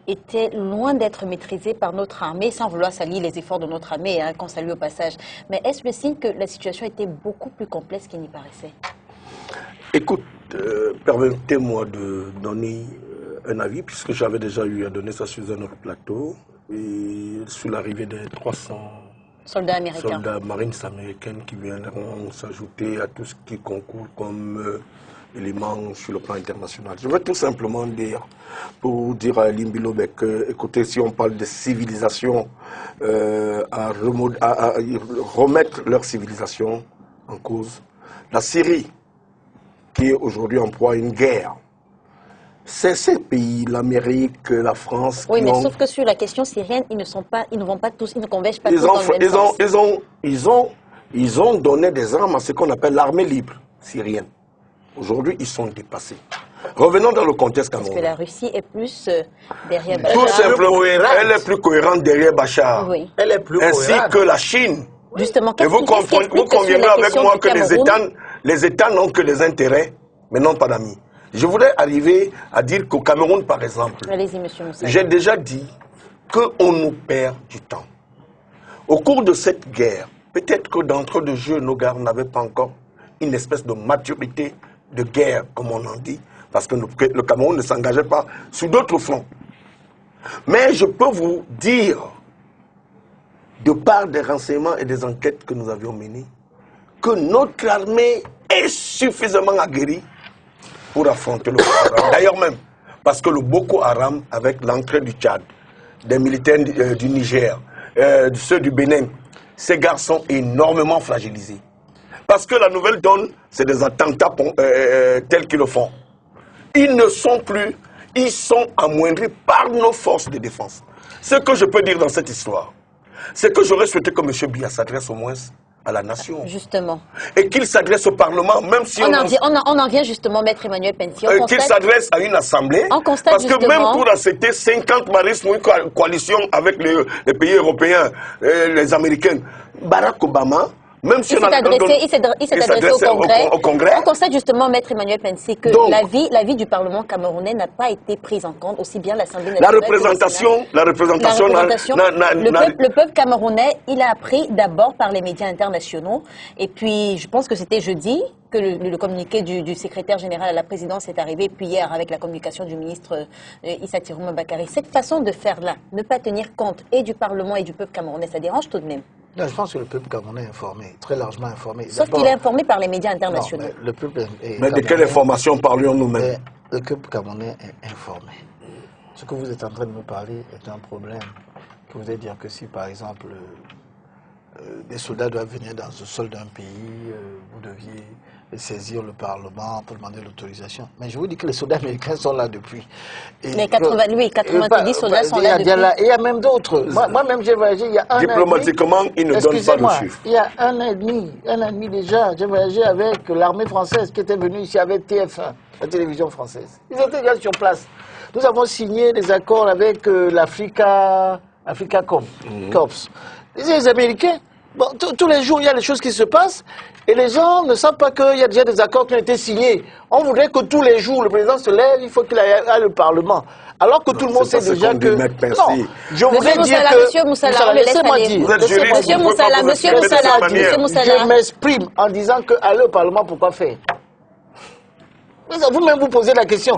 était loin d'être maîtrisée par notre armée, sans vouloir saluer les efforts de notre armée, hein, qu'on salue au passage, mais est-ce le signe que la situation était beaucoup plus complexe qu'il n'y paraissait? Écoute, permettez-moi de donner un avis, puisque j'avais déjà eu à donner ça sur un autre plateau, et sur l'arrivée des 300 soldats américains, soldats marines américaines qui viendront s'ajouter à tout ce qui concourt comme éléments sur le plan international. Je veux tout simplement dire, pour dire à Limbi Lobek, écoutez, si on parle de civilisation, à remettre leur civilisation en cause, la Syrie, qui est aujourd'hui en proie à une guerre, c'est ces pays, l'Amérique, la France... Oui, mais sauf que sur la question syrienne, ils ne vont pas tous, ils ne convergent pas tous dans le même sens. Ils ont donné des armes à ce qu'on appelle l'armée libre syrienne. Aujourd'hui, ils sont dépassés. Revenons dans le contexte camerounais. Parce que la Russie est plus derrière Bachar. Tout simplement, elle est plus cohérente derrière Bachar. Oui. Elle est plus ainsi cohérente. que la Chine. Justement, et vous conviendrez avec moi que les États n'ont que des intérêts, mais non pas d'amis. Je voudrais arriver à dire qu'au Cameroun, par exemple, j'ai déjà dit qu'on nous perd du temps. Au cours de cette guerre, peut-être que d'entre de jeu, nos gars n'avaient pas encore une espèce de maturité de guerre, comme on en dit, parce que le Cameroun ne s'engageait pas sur d'autres fronts. Mais je peux vous dire, de par des renseignements et des enquêtes que nous avions menées, que notre armée est suffisamment aguerrie pour affronter le Boko Haram. D'ailleurs même, parce que le Boko Haram, avec l'entrée du Tchad, des militaires du Niger, ceux du Bénin, ces gars sont énormément fragilisés. Parce que la nouvelle donne, c'est des attentats tels qu'ils le font. Ils ne sont plus, ils sont amoindris par nos forces de défense. Ce que je peux dire dans cette histoire, c'est que j'aurais souhaité que M. Biya s'adresse au moins à la nation. Justement. Et qu'il s'adresse au Parlement, même si on en vient justement, Maître Emmanuel Penty. Qu'il s'adresse à une assemblée. Parce que même pour accepter 50 maristes pour une coalition avec les pays européens, les Américains, Barack Obama, même si il s'est adressé au Congrès. On constate justement, Maître Emmanuel Penty, que la vie du Parlement camerounais n'a pas été prise en compte, aussi bien l'Assemblée nationale. La représentation. Le peuple camerounais, il a appris d'abord par les médias internationaux. Et puis, je pense que c'était jeudi que le communiqué du secrétaire général à la présidence est arrivé, puis hier avec la communication du ministre Issa Tirouma Bakary. Cette façon de faire là, ne pas tenir compte et du Parlement et du peuple camerounais, ça dérange tout de même. Non, je pense que le peuple camerounais est informé, très largement informé. Sauf qu'il est informé par les médias internationaux. Non, mais de quelle information parlions-nous même? Le peuple camerounais est informé. Ce que vous êtes en train de me parler est un problème. Que vous allez dire que si, par exemple, des soldats doivent venir dans le sol d'un pays, vous deviez saisir le Parlement pour demander l'autorisation. Mais je vous dis que les soldats américains sont là depuis. Les 90 soldats sont là depuis. Et il y a même d'autres. Moi-même, j'ai voyagé il y a un an. Diplomatiquement, ils ne donnent pas de chiffres. Il y a un an et demi déjà, j'ai voyagé avec l'armée française qui était venue ici avec TF1, la télévision française. Ils étaient déjà sur place. Nous avons signé des accords avec l'Africa Corps. Les Américains. Bon, tous les jours, il y a des choses qui se passent et les gens ne savent pas qu'il y a déjà des accords qui ont été signés. On voudrait que tous les jours, le président se lève, il faut qu'il aille au Parlement. Alors que tout le monde sait déjà que... Non, je voudrais dire que... Monsieur Moussala, laissez-moi dire. Monsieur Moussala. Je m'exprime en disant qu'aller au Parlement, pourquoi faire? Vous-même vous posez la question.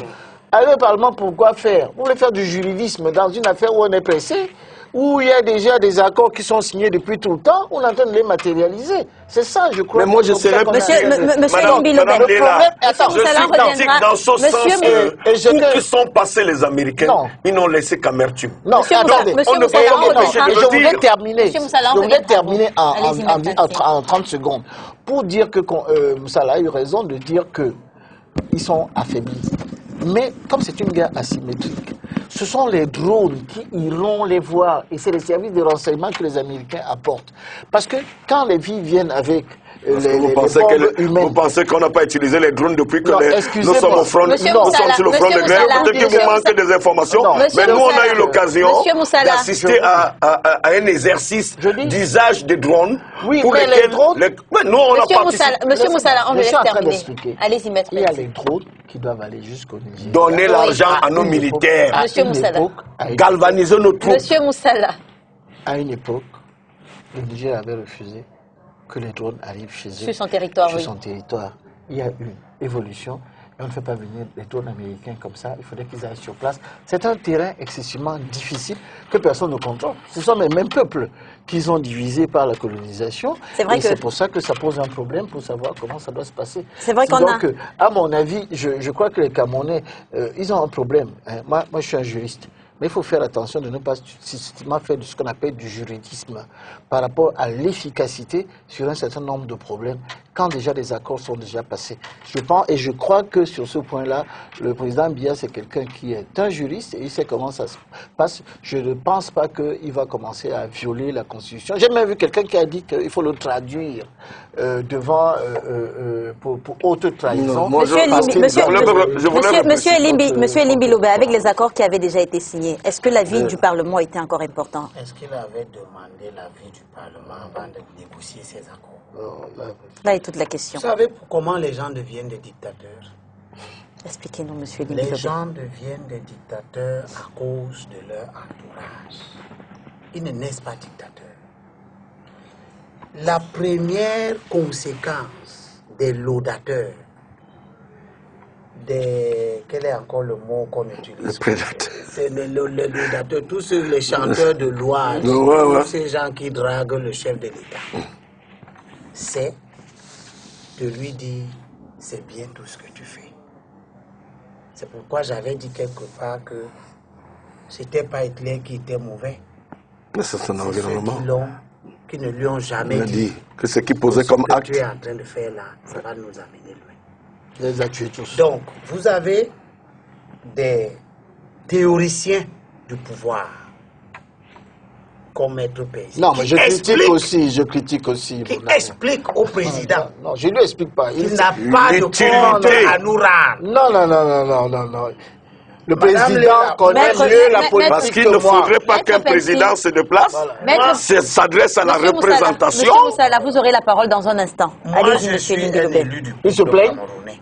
Aller au Parlement, pourquoi faire? Vous voulez faire du juridisme dans une affaire où on est pressé, où il y a déjà des accords qui sont signés depuis tout le temps, on est en train de les matérialiser. C'est ça, je crois. Mais moi, je serais... Monsieur Limbilobé, je suis identique dans ce sens où qui sont passés les Américains, ils n'ont laissé qu'amertume. Non, attendez, on ne peut pas m'empêcher de le dire. Je voudrais terminer en 30 secondes pour dire que Moussala a eu raison de dire qu'ils sont affaiblis. Mais comme c'est une guerre asymétrique, ce sont les drones qui iront les voir et c'est les services de renseignement que les Américains apportent. Parce que quand les vies viennent avec vous pensez qu'on n'a pas utilisé les drones depuis que nous sommes au front, nous sommes sur le front de guerre? Peut-être que vous manquez des informations, mais nous on a eu l'occasion d'assister à un exercice d'usage des drones. Oui, mais les drones... Nous on n'a pas... Monsieur Moussala, on me laisse terminer. Allez-y, maître. Il y a les drones qui doivent aller jusqu'au Niger. Donner l'argent à nos militaires. Monsieur Moussala. Galvaniser nos troupes. Monsieur Moussala. À une époque, le Niger avait refusé que les drones arrivent chez eux. Sur son territoire, Sur son territoire. Il y a une évolution. Et on ne fait pas venir les drones américains comme ça. Il faudrait qu'ils aillent sur place. C'est un terrain excessivement difficile que personne ne contrôle. Ce sont les mêmes peuples qu'ils ont divisés par la colonisation. C'est pour ça que ça pose un problème pour savoir comment ça doit se passer. C'est vrai qu'on a... Donc, à mon avis, je crois que les Camerounais, ils ont un problème. Moi, je suis un juriste. Mais il faut faire attention de ne pas systématiquement faire ce qu'on appelle du juridisme par rapport à l'efficacité sur un certain nombre de problèmes quand déjà des accords sont déjà passés. Je pense et je crois que sur ce point-là, le président Biya, c'est quelqu'un qui est un juriste et il sait comment ça se passe. Je ne pense pas qu'il va commencer à violer la Constitution. J'ai même vu quelqu'un qui a dit qu'il faut le traduire devant pour haute trahison. Monsieur Limbilobé, avec les accords qui avaient déjà été signés, est-ce que l'avis du Parlement était encore important? Est-ce qu'il avait demandé l'avis du Parlement avant de négocier ces accords? Là est toute la question. Vous savez comment les gens deviennent des dictateurs? Expliquez-nous, monsieur Limbilobé. Les gens deviennent des dictateurs à cause de leur entourage. Ils ne naissent pas dictateurs. La première conséquence des laudateurs Quel est encore le mot qu'on utilise? Le prédateur. C'est le prédateur, tous les chanteurs de louange, tous ces gens qui draguent le chef de l'État. C'est de lui dire, c'est bien tout ce que tu fais. C'est pourquoi j'avais dit quelque part que c'était pas Hitler qui était mauvais. Mais c'est son environnement. Qui ne lui ont jamais dit que ce qu'il posait comme acte. Ce que tu es en train de faire là, ça va nous amener loin. Les a tués tous. Donc, vous avez des théoriciens du pouvoir, comme Maître Pézi. Non, mais je critique aussi. Qui explique au président. Non, je ne lui explique pas. Il n'a pas de compte à nous rendre. Non. Le président connaît mieux la politique. Parce qu'il ne faudrait pas qu'un président se déplace, s'adresse à la représentation. Monsieur Moussala, vous aurez la parole dans un instant. Allez-y, monsieur élu du peuple camerounais.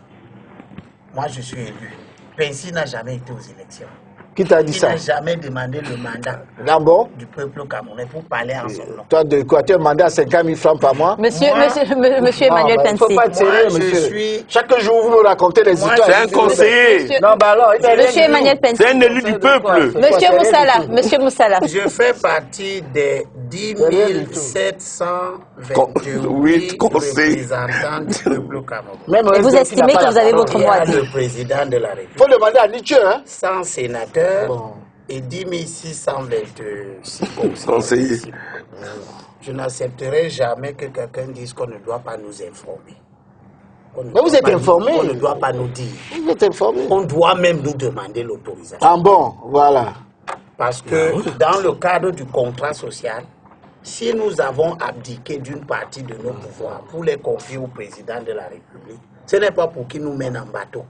Moi, je suis élu. Pézi n'a jamais été aux élections. Qui t'a dit ça? Il n'a jamais demandé le mandat du peuple camerounais pour parler en son nom. Toi, de quoi? Tu as demandé à 50 000 francs par mois? Monsieur Emmanuel Pensy. Il ne faut pas être sérieux, monsieur. Chaque jour, vous me racontez des histoires. C'est un conseiller. Non, bah alors, monsieur Emmanuel Pensy. C'est un élu du peuple. Monsieur Moussala. Je fais partie des 10 728 représentants du peuple camerounais. Et vous estimez que vous avez votre mot à dire? Le président de la République. Il faut demander à Nietzsche, hein? 100 sénateurs et 10 626 conseillers. Je n'accepterai jamais que quelqu'un dise qu'on ne doit pas nous informer. Mais vous êtes informé. On ne doit pas nous dire. Vous êtes informé. On doit même nous demander l'autorisation. Ah bon, voilà. Parce que dans le cadre du contrat social, si nous avons abdiqué d'une partie de nos pouvoirs pour les confier au président de la République, ce n'est pas pour qu'il nous mène en bateau.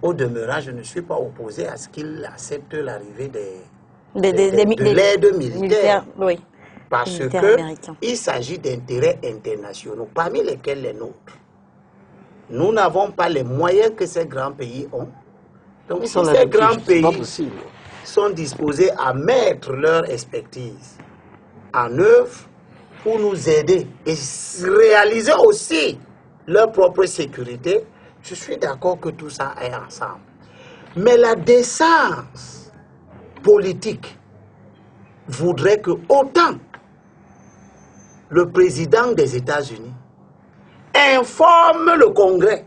Au demeurant, je ne suis pas opposé à ce qu'il accepte l'arrivée de l'aide militaire. Oui. Parce qu'il s'agit d'intérêts internationaux, parmi lesquels les nôtres. Nous n'avons pas les moyens que ces grands pays ont. Donc, si ces grands pays sont disposés à mettre leur expertise en œuvre pour nous aider et réaliser aussi leur propre sécurité, je suis d'accord que tout ça est ensemble. Mais la décence politique voudrait que autant le président des États-Unis informe le Congrès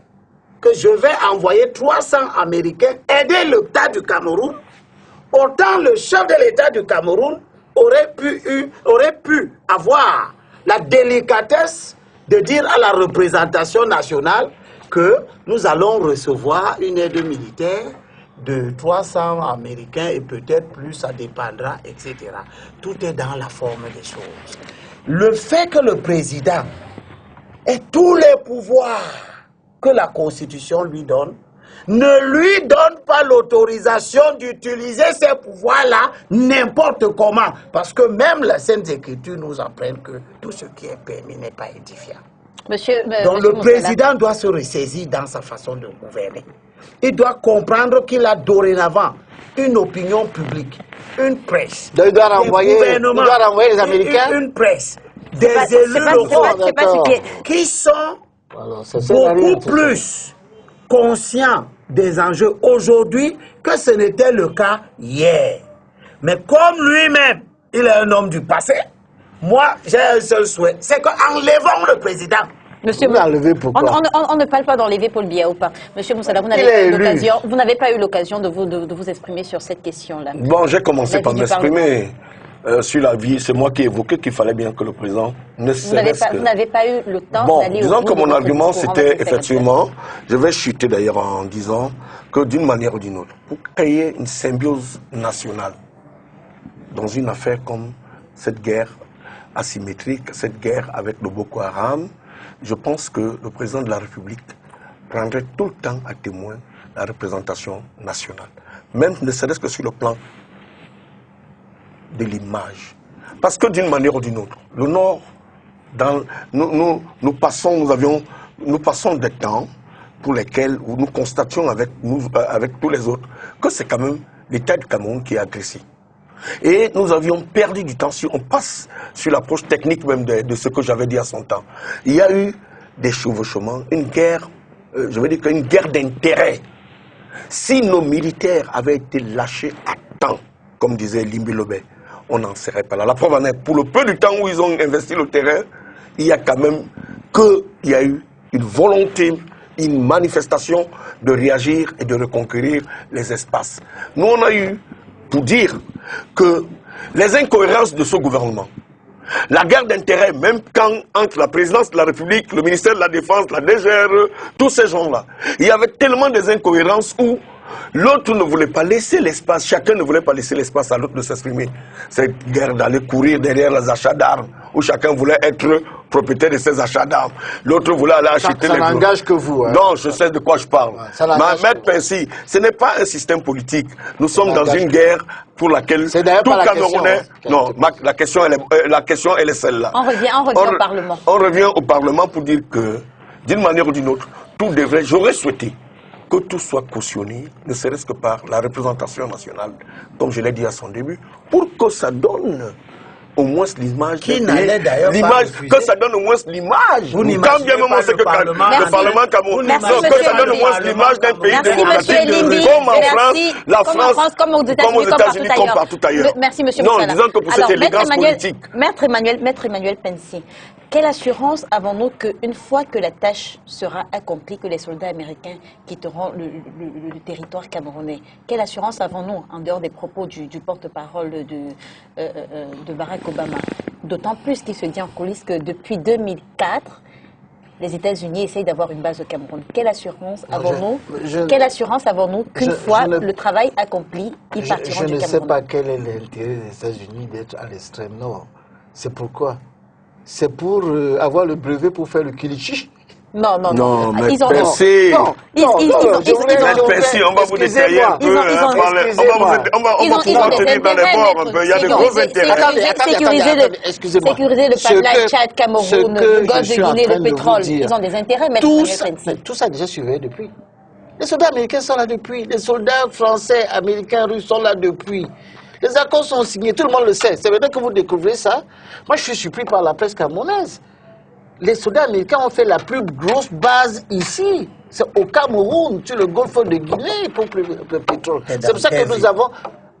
que je vais envoyer 300 Américains aider l'État du Cameroun, autant le chef de l'État du Cameroun aurait pu avoir la délicatesse de dire à la représentation nationale que nous allons recevoir une aide militaire de 300 Américains et peut-être plus, ça dépendra, etc. Tout est dans la forme des choses. Le fait que le président ait tous les pouvoirs que la Constitution lui donne, ne lui donne pas l'autorisation d'utiliser ces pouvoirs-là n'importe comment. Parce que même les Saintes Écritures nous apprennent que tout ce qui est permis n'est pas édifiant. Donc le président doit se ressaisir dans sa façon de gouverner. Il doit comprendre qu'il a dorénavant une opinion publique, une presse, il doit renvoyer les Américains, une presse, des élus locaux qui sont beaucoup plus conscients des enjeux aujourd'hui que ce n'était le cas hier. Mais comme lui-même, il est un homme du passé, moi j'ai un seul souhait, c'est qu'enlevons le président. Monsieur, on ne parle pas d'enlever Paul Biya ou pas. Monsieur Moussala, vous n'avez pas eu l'occasion de vous exprimer sur cette question-là. Bon, j'ai commencé par m'exprimer sur la vie. C'est moi qui ai évoqué qu'il fallait bien que le président ne cesse que... Vous n'avez pas eu le temps d'aller au bout. Disons que mon argument, c'était effectivement, je vais chuter d'ailleurs en disant que d'une manière ou d'une autre, pour créer une symbiose nationale dans une affaire comme cette guerre asymétrique, cette guerre avec le Boko Haram, je pense que le président de la République prendrait tout le temps à témoin la représentation nationale, même ne serait-ce que sur le plan de l'image. Parce que d'une manière ou d'une autre, le Nord, nous passons des temps pour lesquels nous constations avec tous les autres que c'est quand même l'État du Cameroun qui est agressé. Et nous avions perdu du temps, si on passe sur l'approche technique même de ce que j'avais dit à son temps. Il y a eu des chevauchements, une guerre, je veux dire qu'une guerre d'intérêt Si nos militaires avaient été lâchés à temps, comme disait Limbi Lobé, on n'en serait pas là. La preuve en est, pour le peu du temps où ils ont investi le terrain, il y a quand même qu'il y a eu une volonté, une manifestation de réagir et de reconquérir les espaces. Nous, on a eu, pour dire que les incohérences de ce gouvernement, la guerre d'intérêt, même quand entre la présidence de la République, le ministère de la Défense, la DGRE, tous ces gens-là, il y avait tellement des incohérences où l'autre ne voulait pas laisser l'espace, chacun ne voulait pas laisser l'espace à l'autre de s'exprimer. Cette guerre d'aller courir derrière les achats d'armes, où chacun voulait être propriétaire de ses achats d'armes. L'autre voulait aller acheter les... Ça n'engage que vous. Hein. Non, je sais de quoi je parle. Ouais, Maître Pensi, ce n'est pas un système politique. Nous sommes dans une guerre pour laquelle tout Camerounais... Non, la question, elle est celle-là. On revient au Parlement. On revient au Parlement pour dire que, d'une manière ou d'une autre, tout devrait... J'aurais souhaité que tout soit cautionné, ne serait-ce que par la représentation nationale, comme je l'ai dit à son début, pour que ça donne au moins l'image, que ça donne au moins l'image. Quand bien même on sait que le Parlement camerounais, que ça donne au moins l'image d'un pays démocratique, comme en France, la France, comme aux États-Unis, comme partout ailleurs. Merci, monsieur Moussala. Non, disons que pour cette élégance politique. Maître Emmanuel Pensi, quelle assurance avons-nous qu'une fois que la tâche sera accomplie, que les soldats américains quitteront le territoire camerounais, quelle assurance avons-nous en dehors des propos du porte-parole de Barack Obama? D'autant plus qu'il se dit en coulisses que depuis 2004, les États-Unis essayent d'avoir une base au Cameroun. Quelle assurance avons-nous qu'une fois le travail accompli, ils partiront du Cameroun? Je ne sais pas quel est l'intérêt des États-Unis d'être à l'extrême nord. C'est pourquoi? C'est pour avoir le brevet pour faire le kilichi? Non, mais ils ont Pensi, on va vous détailler un peu. On va pouvoir tenir dans les bords un peu. Il y a de gros intérêts. Sécuriser le pipeline Tchad, Cameroun, le golfe de Guinée, le pétrole. Ils ont des intérêts, mais tout ça est déjà surveillé depuis. Les soldats américains sont là depuis. Les soldats français, américains, russes sont là depuis. Les accords sont signés, tout le monde le sait. C'est maintenant que vous découvrez ça. Moi, je suis surpris par la presse camerounaise. Les soldats américains ont fait la plus grosse base ici. C'est au Cameroun, sur le golfe de Guinée, pour le pétrole. C'est pour ça que nous avons...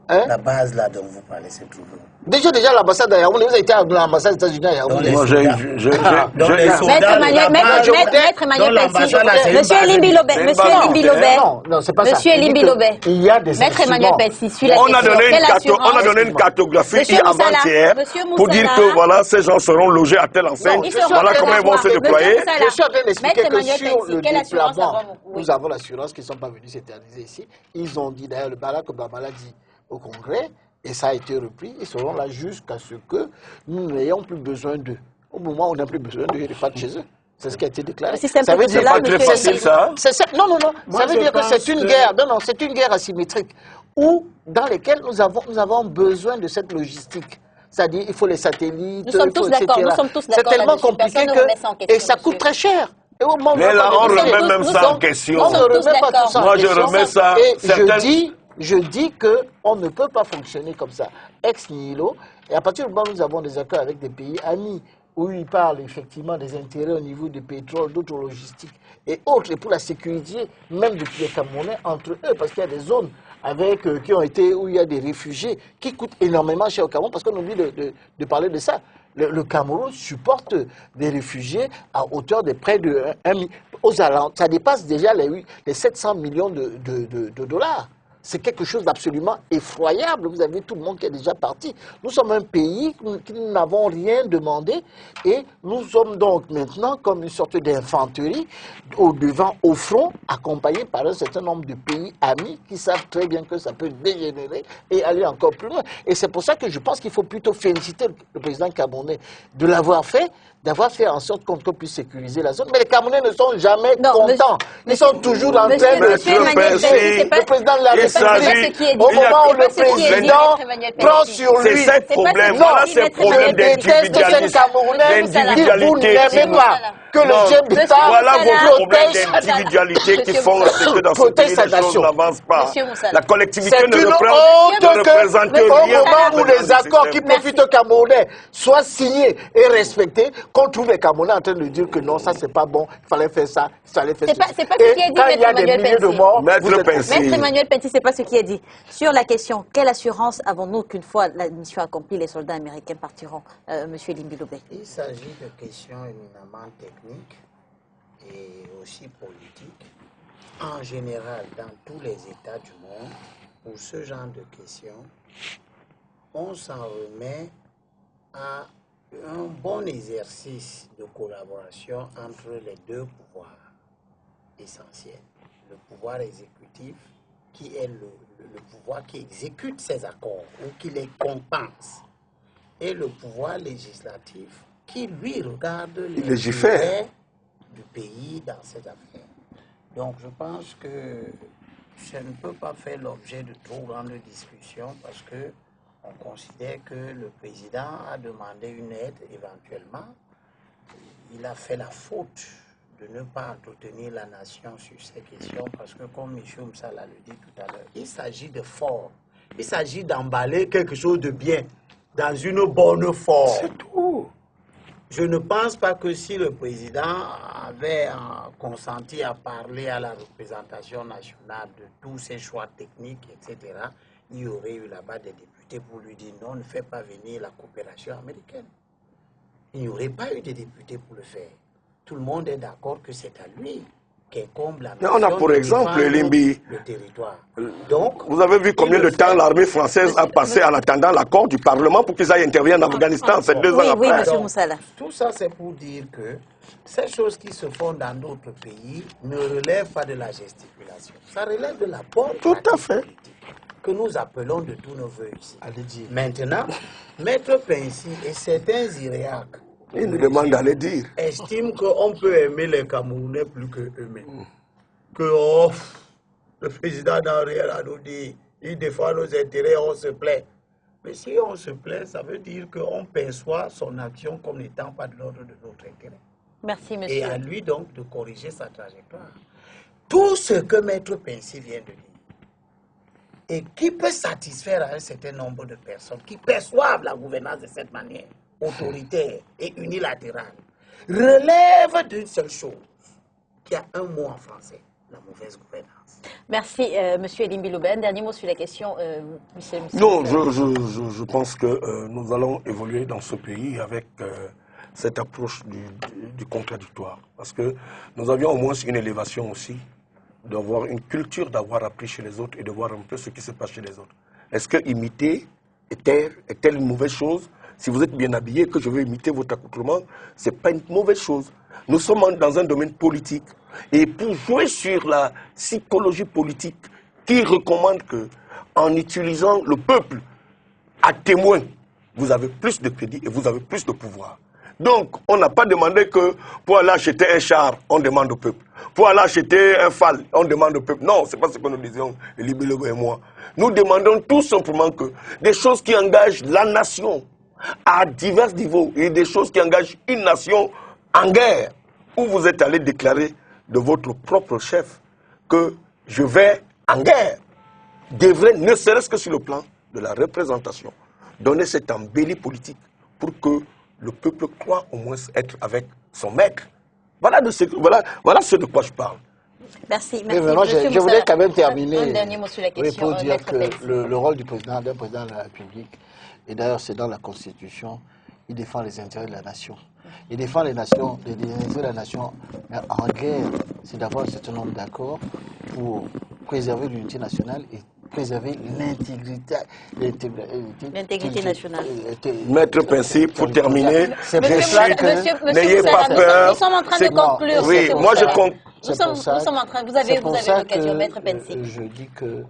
Hein? La base là dont vous parlez, c'est toujours... Déjà l'ambassade à Yaoundé, vous avez été à l'ambassade des États-Unis à Yaoundé. Maître Emmanuel Pensi, Monsieur Limbi Lobé, il y a des Maître Emmanuel Pensi, suit la on a donné une cartographie avant-hier pour dire que voilà, ces gens seront logés à telle enseigne, voilà comment ils vont se déployer. Je suis en train d'expliquer que sur le déploiement, nous avons l'assurance qu'ils ne sont pas venus s'éterniser ici. Ils ont dit, d'ailleurs, le Barack Obama l'a dit au Congrès, et ça a été repris, ils seront là jusqu'à ce que nous n'ayons plus besoin d'eux. Au moment où on n'a plus besoin d'eux, ils repartent chez eux. C'est ce qui a été déclaré. Ça veut dire pas très facile, ça. Non. Ça veut dire que c'est une guerre. Non, c'est une guerre asymétrique dans laquelle nous avons besoin de cette logistique. C'est-à-dire, il faut les satellites. Nous sommes tous d'accord. C'est tellement compliqué et ça coûte très cher. Mais là, on remet même ça en question. On ne remet pas tout ça en question. Moi, je remets ça. Je dis qu'on ne peut pas fonctionner comme ça, ex nihilo, et à partir du moment où nous avons des accords avec des pays amis, où ils parlent effectivement des intérêts au niveau du pétrole, d'autres logistiques et autres, et pour la sécurité, même depuis les Camerounais, entre eux, parce qu'il y a des zones où il y a des réfugiés qui coûtent énormément cher au Cameroun, parce qu'on oublie de parler de ça. Le Cameroun supporte des réfugiés à hauteur de près de 1 million. Aux alentours, ça dépasse déjà les 700 millions de dollars. C'est quelque chose d'absolument effroyable. Vous avez tout le monde qui est déjà parti. Nous sommes un pays qui n'avons rien demandé et nous sommes donc maintenant comme une sorte d'infanterie au devant, au front, accompagnés par un certain nombre de pays amis qui savent très bien que ça peut dégénérer et aller encore plus loin. Et c'est pour ça que je pense qu'il faut plutôt féliciter le président camerounais de l'avoir fait, d'avoir fait en sorte qu'on puisse sécuriser la zone. Mais les Camerounais ne sont jamais contents. Ils sont toujours en train de... Le président de la République, au moment où le président prend sur lui... C'est ce problème. Voilà ce problème d'individualité. Vous n'aimez pas que que le chef d'État voilà vos problèmes protège d'individualité qui font que dans ce pays, les choses n'avancent pas. La collectivité ne représente rien. Au moment où dans les accords qui profitent aux Camerounais soient signés et respectés, qu'on trouve les Camerounais en train de dire que non, ça c'est pas bon, il fallait faire ça, il fallait faire ça. C'est pas ce qui est dit, Maître Emmanuel Pensy. Maître Emmanuel Pensy, c'est pas ce qui est dit. Sur la question, quelle assurance avons-nous qu'une fois la mission accomplie, les soldats américains partiront, Monsieur Limbilobé? Il s'agit de questions éminemment techniques et aussi politiques. En général, dans tous les États du monde, pour ce genre de questions, on s'en remet à un bon exercice de collaboration entre les deux pouvoirs essentiels. Le pouvoir exécutif, qui est le pouvoir qui exécute ces accords ou qui les compense, et le pouvoir législatif, qui lui regarde les intérêts du pays dans cette affaire. Donc je pense que ça ne peut pas faire l'objet de trop grandes discussions parce que on considère que le président a demandé une aide éventuellement. Il a fait la faute de ne pas entretenir la nation sur ces questions parce que, comme M. Msala le dit tout à l'heure, il s'agit de forme. Il s'agit d'emballer quelque chose de bien dans une bonne forme. C'est tout. Je ne pense pas que si le président avait consenti à parler à la représentation nationale de tous ses choix techniques, etc., il y aurait eu là-bas des députés pour lui dire non, ne fais pas venir la coopération américaine. Il n'y aurait pas eu de députés pour le faire. Tout le monde est d'accord que c'est à lui qu'incombe la mission. On a pour exemple Limbi. Le territoire. Donc, vous avez vu combien de temps l'armée française a passé en attendant l'accord du Parlement pour qu'ils aillent intervenir en Afghanistan, c'est 2 ans après. Oui, M. Moussala. Tout ça, c'est pour dire que ces choses qui se font dans d'autres pays ne relèvent pas de la gesticulation. Ça relève de la bonne pratique politique que nous appelons de tous nos voeux ici. Maintenant, Maître Pensy et certains Iréacs ils nous demandent d'aller dire. Estime qu'on peut aimer les Camerounais plus qu'eux-mêmes. Que le président n'a rien à nous dire. Il défend nos intérêts, on se plaît. Mais si on se plaît, ça veut dire qu'on perçoit son action comme n'étant pas de l'ordre de notre intérêt. Merci, monsieur. Et à lui donc de corriger sa trajectoire. Tout ce que Maître Pensy vient de dire, et qui peut satisfaire à un certain nombre de personnes qui perçoivent la gouvernance de cette manière, autoritaire et unilatérale, relève d'une seule chose, qui a un mot en français, la mauvaise gouvernance. Merci, monsieur Elimbilobé. Un dernier mot sur la question, monsieur. Non, je pense que nous allons évoluer dans ce pays avec cette approche du contradictoire. Parce que nous avions au moins une élévation aussi, d'avoir une culture d'avoir appris chez les autres et de voir un peu ce qui se passe chez les autres. Est-ce que imiter est-elle une mauvaise chose? Si vous êtes bien habillé, que je veux imiter votre accoutrement, ce n'est pas une mauvaise chose. Nous sommes dans un domaine politique. Et pour jouer sur la psychologie politique qui recommande que, en utilisant le peuple à témoin, vous avez plus de crédit et vous avez plus de pouvoir. Donc, on n'a pas demandé que pour aller acheter un char, on demande au peuple. Pour aller acheter un FAL, on demande au peuple. Non, ce n'est pas ce que nous disions, Libélego et moi. Nous demandons tout simplement que des choses qui engagent la nation à divers niveaux et des choses qui engagent une nation en guerre, où vous êtes allé déclarer de votre propre chef que je vais en guerre, devrait, ne serait-ce que sur le plan de la représentation, donner cette embellie politique pour que le peuple croit au moins être avec son maître. Voilà ce de quoi je parle. Merci. Je voulais quand même terminer un dernier mot sur la question, pour dire que le rôle du président, d'un président de la République, et d'ailleurs c'est dans la Constitution, il défend les intérêts de la nation. Il défend les intérêts de la nation en guerre. C'est d'avoir un certain nombre d'accords pour préserver l'unité nationale et préserver l'intégrité nationale. Maître Pensy, pour terminer, n'ayez pas peur. Nous sommes en train de conclure. Oui, moi je conclue. Nous sommes en train, vous avez l'occasion, Maître Pensy. Je dis que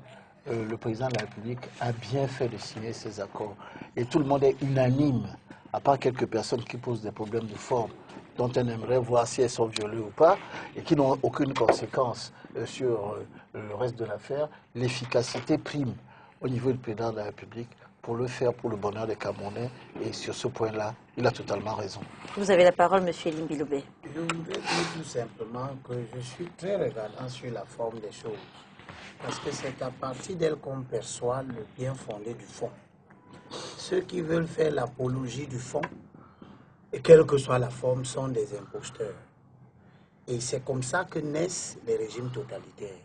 le président de la République a bien fait de signer ces accords. Et tout le monde est unanime, à part quelques personnes qui posent des problèmes de forme, dont on aimerait voir si elles sont violées ou pas, et qui n'ont aucune conséquence sur le reste de l'affaire. L'efficacité prime au niveau du président de la République pour le faire pour le bonheur des Camerounais. Et sur ce point-là, il a totalement raison. Vous avez la parole, M. Limbilobé. Je voudrais dire tout simplement que je suis très regardant sur la forme des choses. Parce que c'est à partir d'elle qu'on perçoit le bien fondé du fond. Ceux qui veulent faire l'apologie du fond, et quelle que soit la forme, sont des imposteurs. Et c'est comme ça que naissent les régimes totalitaires,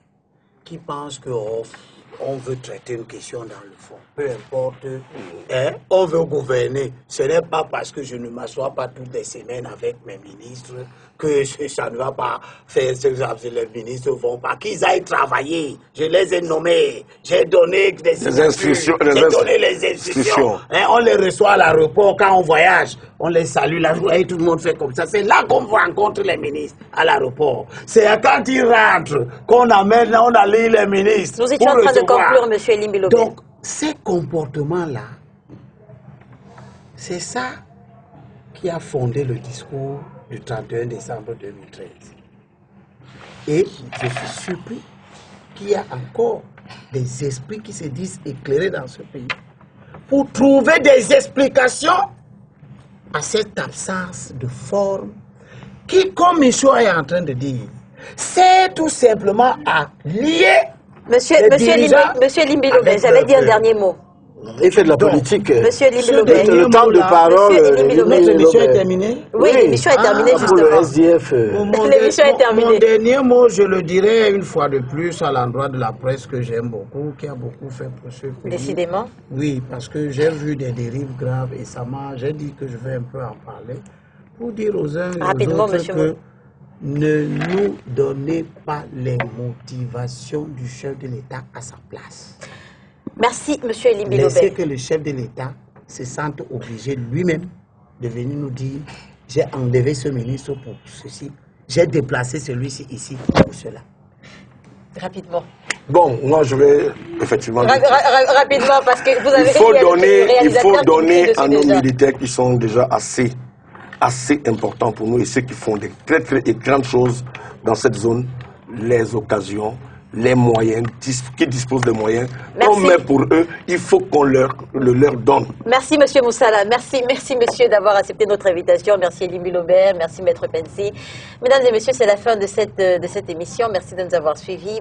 qui pensent qu'on veut traiter une question dans le fond. Peu importe, on veut gouverner. Ce n'est pas parce que je ne m'assois pas toutes les semaines avec mes ministres que ça ne va pas faire ce que les ministres ne vont pas. Qu'ils aillent travailler. Je les ai nommés. J'ai donné des instructions. J'ai donné les instructions. On les reçoit à l'aéroport quand on voyage. On les salue la journée, tout le monde fait comme ça. C'est là qu'on rencontre les ministres, à l'aéroport. C'est quand ils rentrent qu'on amène, on allie les ministres. Nous étions en train de conclure, M. Limbilobé. Donc, ces comportements-là, c'est ça qui a fondé le discours du 31 décembre 2013. Et je suis surpris qu'il y a encore des esprits qui se disent éclairés dans ce pays pour trouver des explications à cette absence de forme qui, comme Michaud est en train de dire, c'est tout simplement à lier Monsieur Limbilobé, j'avais dit un dernier mot. Il fait de la politique. Monsieur Limbilobé. Le temps de parole. L'émission est terminée. Oui, l'émission est terminée justement. Pour le SDF. L'émission est terminée. Mon dernier mot, je le dirai une fois de plus à l'endroit de la presse que j'aime beaucoup, qui a beaucoup fait pour ce pays. Décidément. Oui, parce que j'ai vu des dérives graves et j'ai dit que je vais un peu en parler pour dire aux uns et aux autres que ne nous donnez pas les motivations du chef de l'État à sa place. Merci, M. Limbilobé. Laissez que le chef de l'État se sente obligé lui-même de venir nous dire « j'ai enlevé ce ministre pour ceci, j'ai déplacé celui-ci ici pour cela ». Rapidement. Bon, moi je vais effectivement... Rapidement, parce que vous avez... Il faut donner à nos militaires qui sont déjà assez importants pour nous et ceux qui font des très grandes choses dans cette zone, les occasions, les moyens, qui disposent des moyens. On met pour eux, il faut qu'on le leur donne. Merci M. Moussala, merci monsieur d'avoir accepté notre invitation, merci Limbilobé, merci Maître Pensy. Mesdames et messieurs, c'est la fin de cette émission, merci de nous avoir suivis.